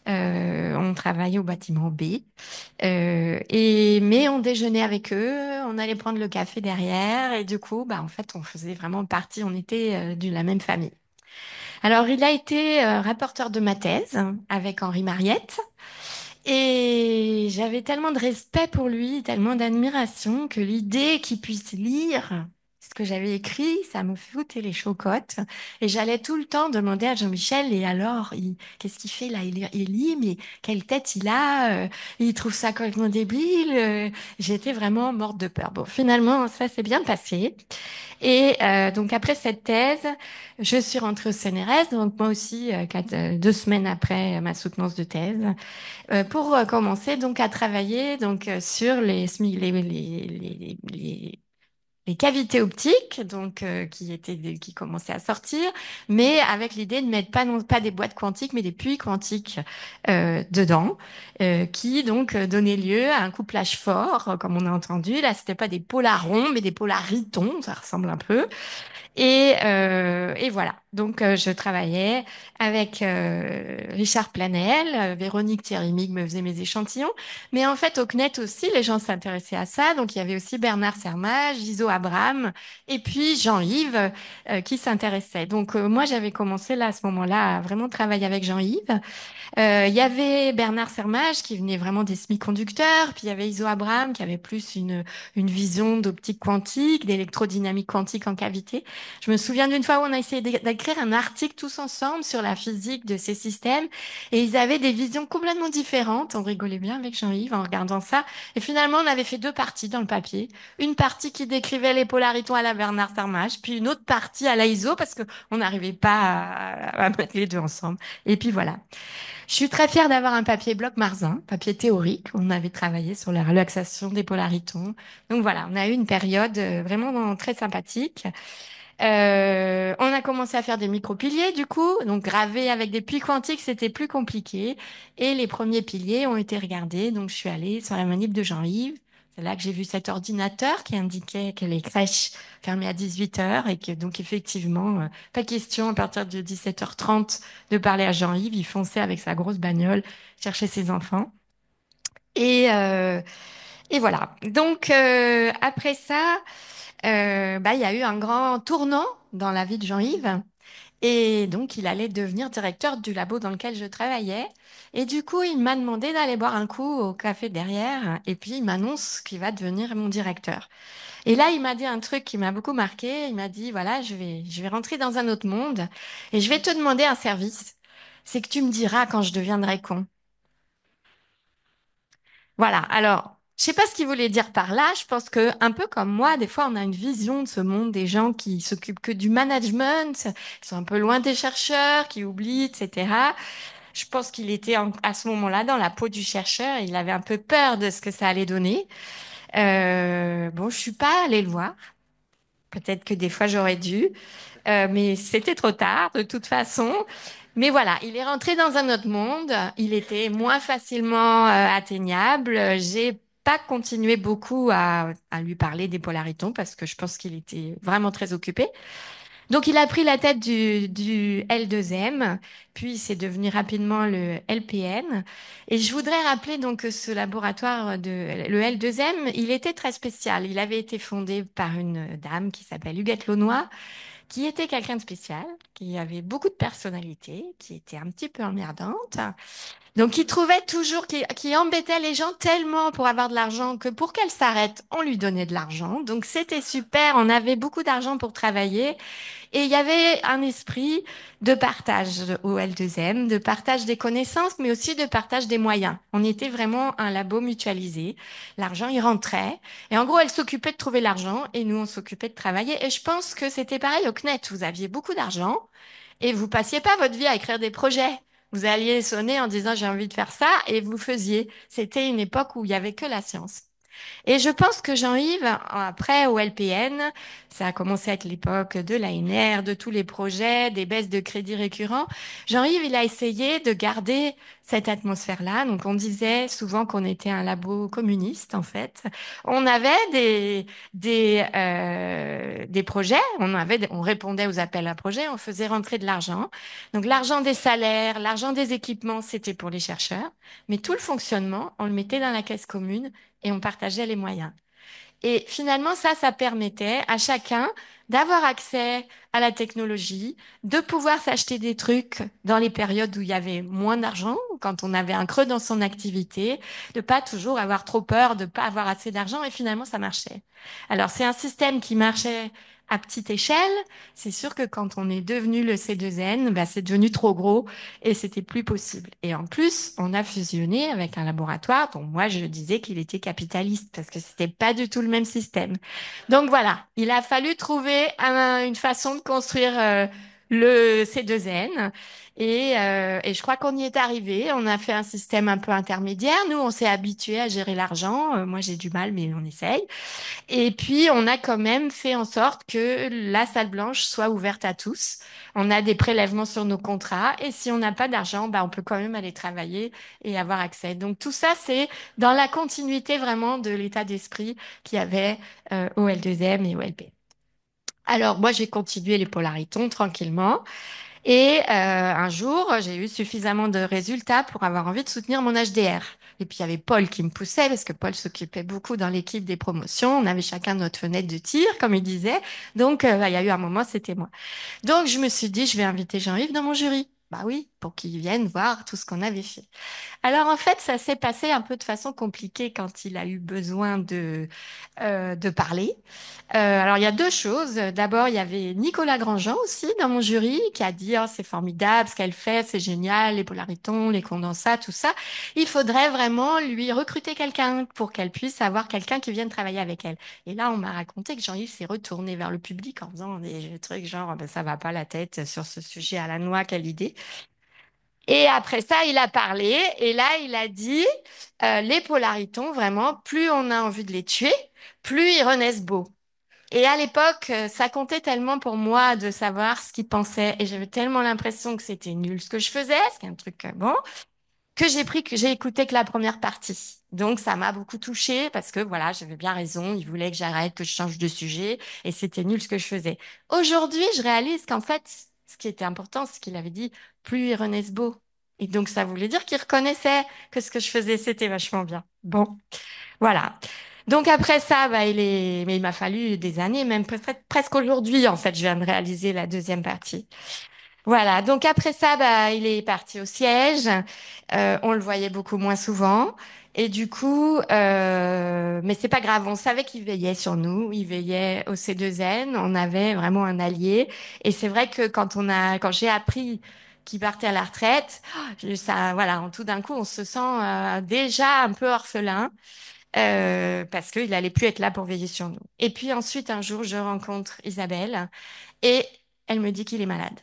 On travaillait au bâtiment B. Mais on déjeunait avec eux, on allait prendre le café derrière. Et du coup, bah, en fait, on faisait vraiment partie, on était de la même famille. Alors, il a été rapporteur de ma thèse avec Henri Mariette. Et j'avais tellement de respect pour lui, tellement d'admiration que l'idée qu'il puisse lire ce que j'avais écrit, ça me foutait les chocottes. Et j'allais tout le temps demander à Jean-Michel, et alors, qu'est-ce qu'il fait là? Il lit, mais quelle tête il a? Il trouve ça complètement débile. J'étais vraiment morte de peur. Bon, finalement, ça s'est bien passé. Et donc après cette thèse, je suis rentrée au CNRS, donc moi aussi 2 semaines après ma soutenance de thèse pour commencer donc à travailler donc sur les cavités optiques donc qui commençaient à sortir, mais avec l'idée de mettre pas non pas des boîtes quantiques mais des puits quantiques dedans, qui donc donnaient lieu à un couplage fort, comme on a entendu. Là, c'était pas des polarons mais des polaritons, ça ressemble un peu. Et voilà. Donc, je travaillais avec Richard Planel, Véronique Thierry-Mig me faisait mes échantillons. Mais en fait, au CNET aussi, les gens s'intéressaient à ça. Donc, il y avait aussi Bernard Sermage, Iso Abraham, et puis Jean-Yves qui s'intéressait. Donc, moi, j'avais commencé là, à ce moment-là, à vraiment travailler avec Jean-Yves. Il y avait Bernard Sermage qui venait vraiment des semi-conducteurs, puis il y avait Iso Abraham qui avait plus une vision d'optique quantique, d'électrodynamique quantique en cavité. Je me souviens d'une fois où on a essayé d'écrire un article tous ensemble sur la physique de ces systèmes, et ils avaient des visions complètement différentes. On rigolait bien avec Jean-Yves en regardant ça, et finalement on avait fait 2 parties dans le papier. Une partie qui décrivait les polaritons à la Bernard Sermage, puis une autre partie à la Iso parce que on n'arrivait pas à mettre les deux ensemble. Et puis voilà. Je suis très fière d'avoir un papier bloc Marzin, papier théorique. On avait travaillé sur la relaxation des polaritons. Donc voilà, on a eu une période vraiment très sympathique. On a commencé à faire des micro-piliers du coup, donc graver avec des puits quantiques, c'était plus compliqué. Et les premiers piliers ont été regardés. Donc je suis allée sur la manip de Jean-Yves. C'est là que j'ai vu cet ordinateur qui indiquait que les crèches fermaient à 18 heures et que donc effectivement, pas question à partir de 17h30 de parler à Jean-Yves. Il fonçait avec sa grosse bagnole chercher ses enfants. Et, euh, et voilà. Donc après ça, bah, il y a eu un grand tournant dans la vie de Jean-Yves. Et donc, il allait devenir directeur du labo dans lequel je travaillais. Et du coup, il m'a demandé d'aller boire un coup au café derrière. Et puis, il m'annonce qu'il va devenir mon directeur. Et là, il m'a dit un truc qui m'a beaucoup marqué. Il m'a dit, voilà, je vais rentrer dans un autre monde et je vais te demander un service. C'est que tu me diras quand je deviendrai con. Voilà. Alors, je sais pas ce qu'il voulait dire par là. Je pense que, un peu comme moi, des fois, on a une vision de ce monde des gens qui s'occupent que du management, qui sont un peu loin des chercheurs, qui oublient, etc. Je pense qu'il était à ce moment-là dans la peau du chercheur. Il avait un peu peur de ce que ça allait donner. Bon, je suis pas allée le voir. Peut-être que des fois j'aurais dû, mais c'était trop tard de toute façon. Mais voilà, il est rentré dans un autre monde. Il était moins facilement atteignable. J'ai pas continué beaucoup à lui parler des polaritons parce que je pense qu'il était vraiment très occupé. Donc, il a pris la tête du L2M, puis c'est devenu rapidement le LPN. Et je voudrais rappeler donc que ce laboratoire le L2M, il était très spécial. Il avait été fondé par une dame qui s'appelle Huguette Launois, qui était quelqu'un de spécial, qui avait beaucoup de personnalité, qui était un petit peu emmerdante. Donc, il trouvait toujours qu'il embêtait les gens tellement pour avoir de l'argent que pour qu'elle s'arrête, on lui donnait de l'argent. Donc, c'était super. On avait beaucoup d'argent pour travailler. Et il y avait un esprit de partage au L2M, de partage des connaissances, mais aussi de partage des moyens. On était vraiment un labo mutualisé. L'argent, il rentrait. Et en gros, elle s'occupait de trouver l'argent et nous, on s'occupait de travailler. Et je pense que c'était pareil au CNET. Vous aviez beaucoup d'argent et vous passiez pas votre vie à écrire des projets. Vous alliez sonner en disant j'ai envie de faire ça et vous faisiez. C'était une époque où il y avait que la science. Et je pense que Jean-Yves, après au LPN, ça a commencé avec l'époque de l'ANR, de tous les projets, des baisses de crédits récurrents. Jean-Yves, il a essayé de garder cette atmosphère-là. Donc, on disait souvent qu'on était un labo communiste, en fait. On avait des projets, on répondait aux appels à projets, on faisait rentrer de l'argent. Donc, l'argent des salaires, l'argent des équipements, c'était pour les chercheurs. Mais tout le fonctionnement, on le mettait dans la caisse commune et on partageait les moyens. Et finalement, ça permettait à chacun d'avoir accès à la technologie, de pouvoir s'acheter des trucs dans les périodes où il y avait moins d'argent, quand on avait un creux dans son activité, de pas toujours avoir trop peur de pas avoir assez d'argent, et finalement, ça marchait. Alors, c'est un système qui marchait à petite échelle. C'est sûr que quand on est devenu le C2N, bah, c'est devenu trop gros et c'était plus possible. Et en plus, on a fusionné avec un laboratoire dont moi je disais qu'il était capitaliste parce que c'était pas du tout le même système. Donc voilà, il a fallu trouver une façon de construire le C2N et je crois qu'on y est arrivé. On a fait un système un peu intermédiaire. Nous, on s'est habitué à gérer l'argent. Moi, j'ai du mal, mais on essaye. Et puis, on a quand même fait en sorte que la salle blanche soit ouverte à tous. On a des prélèvements sur nos contrats et si on n'a pas d'argent, bah, on peut quand même aller travailler et avoir accès. Donc, tout ça, c'est dans la continuité vraiment de l'état d'esprit qu'il y avait au L2M et au LP. Alors, moi, j'ai continué les polaritons tranquillement. Et un jour, j'ai eu suffisamment de résultats pour avoir envie de soutenir mon HDR. Et puis il y avait Paul qui me poussait parce que Paul s'occupait beaucoup dans l'équipe des promotions. On avait chacun notre fenêtre de tir, comme il disait. Donc bah, il y a eu un moment, c'était moi. Donc je me suis dit, je vais inviter Jean-Yves dans mon jury. Bah oui, pour qu'il vienne voir tout ce qu'on avait fait. Alors en fait, ça s'est passé un peu de façon compliquée quand il a eu besoin de parler. Alors il y a deux choses. D'abord, il y avait Nicolas Grandjean aussi dans mon jury qui a dit oh, c'est formidable ce qu'elle fait, c'est génial, les polaritons, les condensats, tout ça. Il faudrait vraiment lui recruter quelqu'un pour qu'elle puisse avoir quelqu'un qui vienne travailler avec elle. Et là, on m'a raconté que Jean-Yves s'est retourné vers le public en faisant des trucs genre ben, ça va pas la tête sur ce sujet à la noix, quelle idée. Et après ça, il a parlé et là, il a dit, les polaritons, vraiment, plus on a envie de les tuer, plus ils renaissent beaux. Et à l'époque, ça comptait tellement pour moi de savoir ce qu'il pensait et j'avais tellement l'impression que c'était nul ce que je faisais, c'est un truc bon, que j'ai écouté que la première partie. Donc ça m'a beaucoup touchée parce que voilà, j'avais bien raison, il voulait que j'arrête, que je change de sujet et c'était nul ce que je faisais. Aujourd'hui, je réalise qu'en fait, ce qui était important, c'est qu'il avait dit plus il renaissent beau. Et donc ça voulait dire qu'il reconnaissait que ce que je faisais, c'était vachement bien. Bon, voilà. Donc après ça, bah, mais il m'a fallu des années, même presque aujourd'hui, en fait, je viens de réaliser la deuxième partie. Voilà, donc après ça, bah, il est parti au siège. On le voyait beaucoup moins souvent. Et du coup, mais c'est pas grave, on savait qu'il veillait sur nous, il veillait au C2N, on avait vraiment un allié. Et c'est vrai que quand j'ai appris qu'il partait à la retraite, ça, voilà, tout d'un coup, on se sent déjà un peu orphelin parce qu'il allait plus être là pour veiller sur nous. Et puis ensuite, un jour, je rencontre Isabelle et elle me dit qu'il est malade.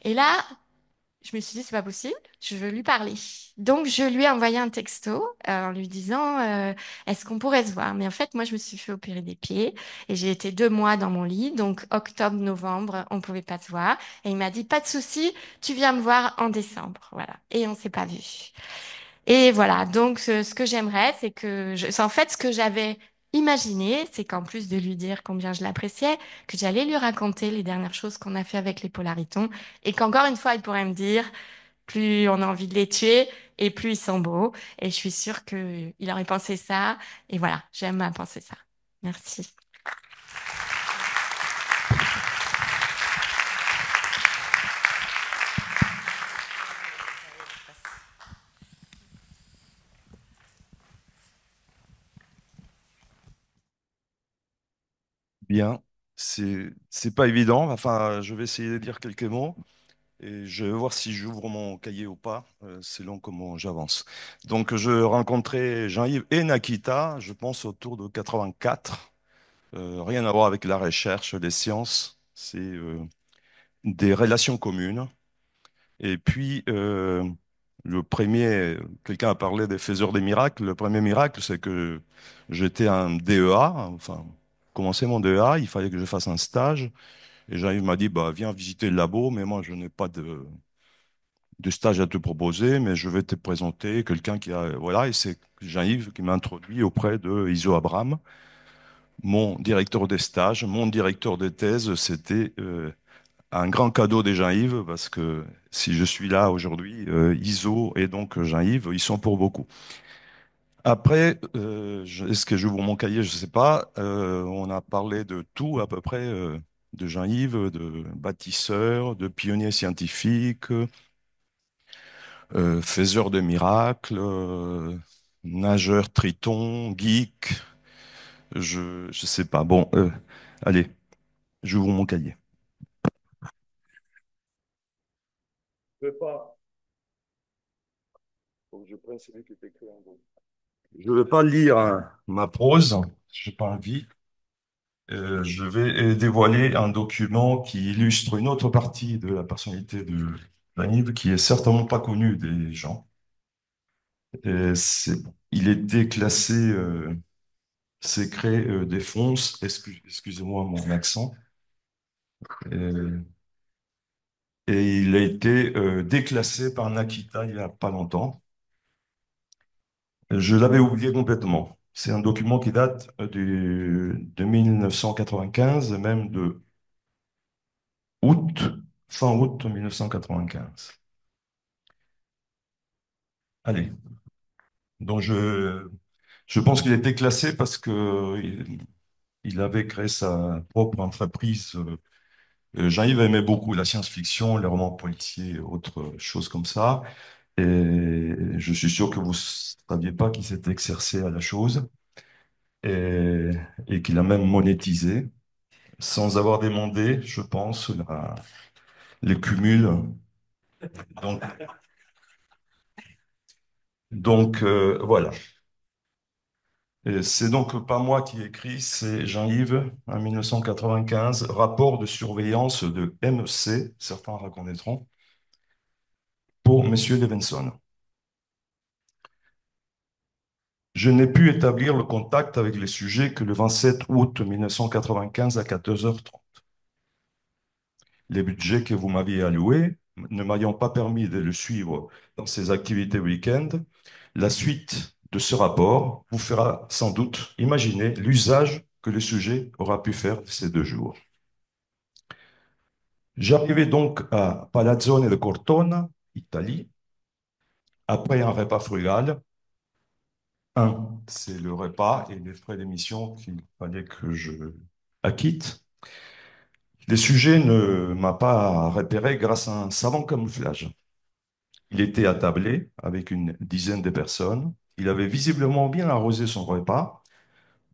Et là, je me suis dit, c'est pas possible, je veux lui parler. Donc, je lui ai envoyé un texto en lui disant, est-ce qu'on pourrait se voir? Mais en fait, moi, je me suis fait opérer des pieds et j'ai été 2 mois dans mon lit. Donc, octobre, novembre, on pouvait pas se voir. Et il m'a dit, pas de souci, tu viens me voir en décembre. Voilà. Et on s'est pas vu. Et voilà. Donc, ce que j'aimerais, c'est en fait ce que j'avais imaginé, c'est qu'en plus de lui dire combien je l'appréciais, que j'allais lui raconter les dernières choses qu'on a fait avec les Polaritons et qu'encore une fois, il pourrait me dire, plus on a envie de les tuer et plus ils sont beaux. Et je suis sûre qu'il aurait pensé ça. Et voilà, j'aime à penser ça. Merci. Bien, c'est pas évident. Enfin, je vais essayer de dire quelques mots et je vais voir si j'ouvre mon cahier ou pas, selon comment j'avance. Donc, je rencontrais Jean-Yves et Nakita, je pense autour de 84. Rien à voir avec la recherche, les sciences. C'est des relations communes. Et puis, le premier, quelqu'un a parlé des faiseurs des miracles. Le premier miracle, c'est que j'étais un DEA, enfin, commencé mon DEA, il fallait que je fasse un stage. Et Jean-Yves m'a dit, bah, viens visiter le labo, mais moi, je n'ai pas de stage à te proposer, mais je vais te présenter quelqu'un qui a, voilà, et c'est Jean-Yves qui m'a introduit auprès de Iso Abram, mon directeur des stages, mon directeur de thèse. C'était un grand cadeau des Jean-Yves, parce que si je suis là aujourd'hui, Iso et donc Jean-Yves, ils sont pour beaucoup. Après, est-ce que j'ouvre mon cahier? Je ne sais pas. On a parlé de tout à peu près, de Jean-Yves, de bâtisseur, de pionnier scientifique, faiseur de miracles, nageur triton, geek. Je ne sais pas. Bon, allez, j'ouvre mon cahier. Je ne vais pas. Faut que je prenne celui qui est écrit en gros. Je ne vais pas lire ma prose, je n'ai pas envie. Je vais dévoiler un document qui illustre une autre partie de la personnalité de Jean-Yves, qui est certainement pas connue des gens. Il était classé secret défense, excusez-moi mon accent, Euh, et il a été déclassé par Nakita il n'y a pas longtemps. Je l'avais oublié complètement. C'est un document qui date de 1995, même de août, fin août 1995. Allez, donc je pense qu'il a été classé parce que il avait créé sa propre entreprise. Jean-Yves aimait beaucoup la science-fiction, les romans policiers, autres choses comme ça. Et je suis sûr que vous ne saviez pas qu'il s'était exercé à la chose et, et qu'il a même monétisé sans avoir demandé, je pense, les cumuls. Donc, donc, voilà. Et c'est donc pas moi qui écris, c'est Jean-Yves, en 1995, rapport de surveillance de MEC, certains reconnaîtront, pour Monsieur Levinson. Je n'ai pu établir le contact avec les sujets que le 27 août 1995 à 14h30. Les budgets que vous m'aviez alloués ne m'ayant pas permis de le suivre dans ses activités week-end, la suite de ce rapport vous fera sans doute imaginer l'usage que le sujet aura pu faire de ces 2 jours. J'arrivais donc à Palazzone de Cortona, Italie, après un repas frugal. C'est le repas et les frais d'émission qu'il fallait que je acquitte. Les sujets ne m'a pas repéré grâce à un savant camouflage. Il était attablé avec une dizaine de personnes. Il avait visiblement bien arrosé son repas,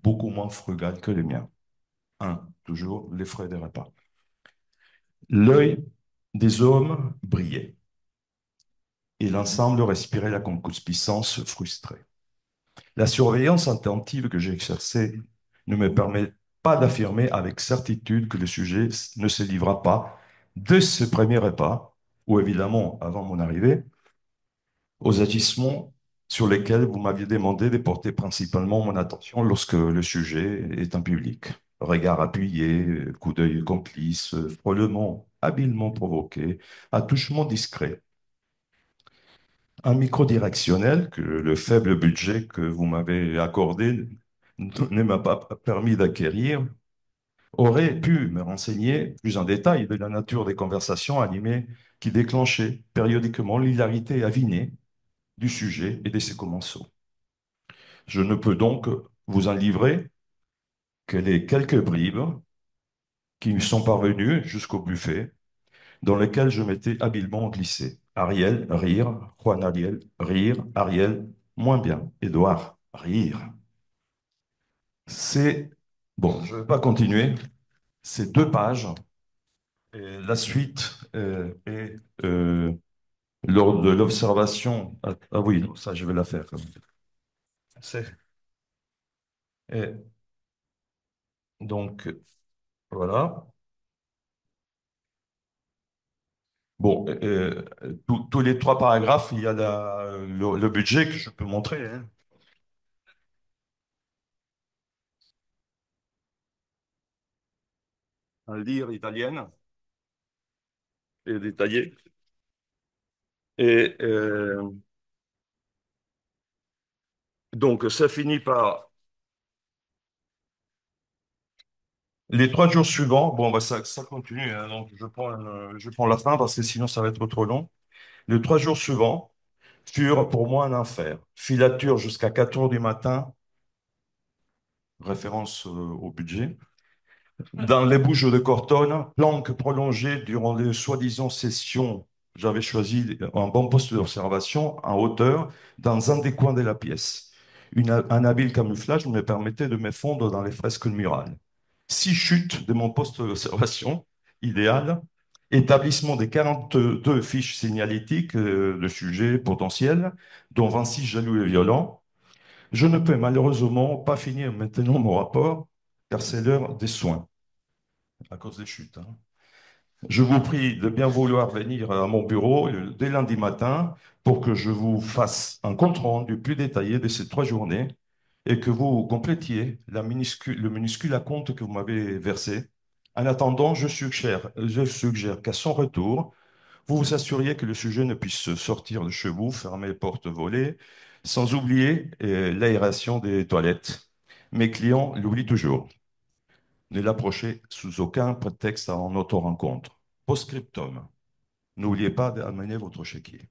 beaucoup moins frugal que les miens. Toujours les frais des repas. L'œil des hommes brillait et l'ensemble respirait la concupiscence frustrée. La surveillance attentive que j'ai exercée ne me permet pas d'affirmer avec certitude que le sujet ne se livra pas de ce premier repas, ou évidemment avant mon arrivée, aux agissements sur lesquels vous m'aviez demandé de porter principalement mon attention lorsque le sujet est en public. Regard appuyé, coup d'œil complice, frôlement habilement provoqué, attouchement discret. Un micro directionnel que le faible budget que vous m'avez accordé ne m'a pas permis d'acquérir, aurait pu me renseigner plus en détail de la nature des conversations animées qui déclenchaient périodiquement l'hilarité avinée du sujet et de ses commensaux. Je ne peux donc vous en livrer que les quelques bribes qui me sont parvenues jusqu'au buffet, dans lequel je m'étais habilement glissé. Ariel, rire. Juan Ariel, rire. Ariel, moins bien. Édouard, rire. C'est... Bon, je ne vais pas continuer. C'est 2 pages. Et la suite est lors de l'observation. Ah, ah oui, non, ça, je vais la faire quand même. Et donc, voilà. Bon, tous les 3 paragraphes, il y a le budget que je peux montrer, hein. Un lire italienne et détaillé. Et donc, ça finit par les 3 jours suivants. Bon, bah, ça continue, hein, donc je prends la fin parce que sinon ça va être trop long. Les 3 jours suivants furent pour moi un enfer. Filature jusqu'à 4 heures du matin, référence au budget. Dans les Bouches de Cortone, planque prolongée durant les soi-disant sessions. J'avais choisi un bon poste d'observation en hauteur dans un des coins de la pièce. Un habile camouflage me permettait de me fondre dans les fresques murales. 6 chutes de mon poste d'observation idéal, établissement des 42 fiches signalétiques de sujets potentiels, dont 26 jaloux et violents. Je ne peux malheureusement pas finir maintenant mon rapport, car c'est l'heure des soins, à cause des chutes, hein. Je vous prie de bien vouloir venir à mon bureau dès lundi matin pour que je vous fasse un compte-rendu plus détaillé de ces 3 journées et que vous complétiez le minuscule acompte que vous m'avez versé. En attendant, je suggère qu'à son retour, vous vous assuriez que le sujet ne puisse sortir de chez vous, fermer porte volée, sans oublier l'aération des toilettes. Mes clients l'oublient toujours. Ne l'approchez sous aucun prétexte en auto-rencontre. Post-scriptum. N'oubliez pas d'amener votre chéquier.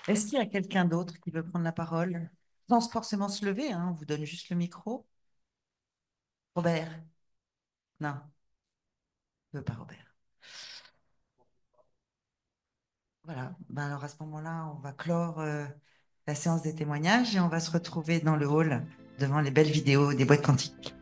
Est-ce qu'il y a quelqu'un d'autre qui veut prendre la parole? Sans forcément se lever, hein, on vous donne juste le micro. Robert? Non, ne veut pas Robert. Voilà, ben alors à ce moment-là, on va clore la séance des témoignages et on va se retrouver dans le hall devant les belles vidéos des boîtes quantiques.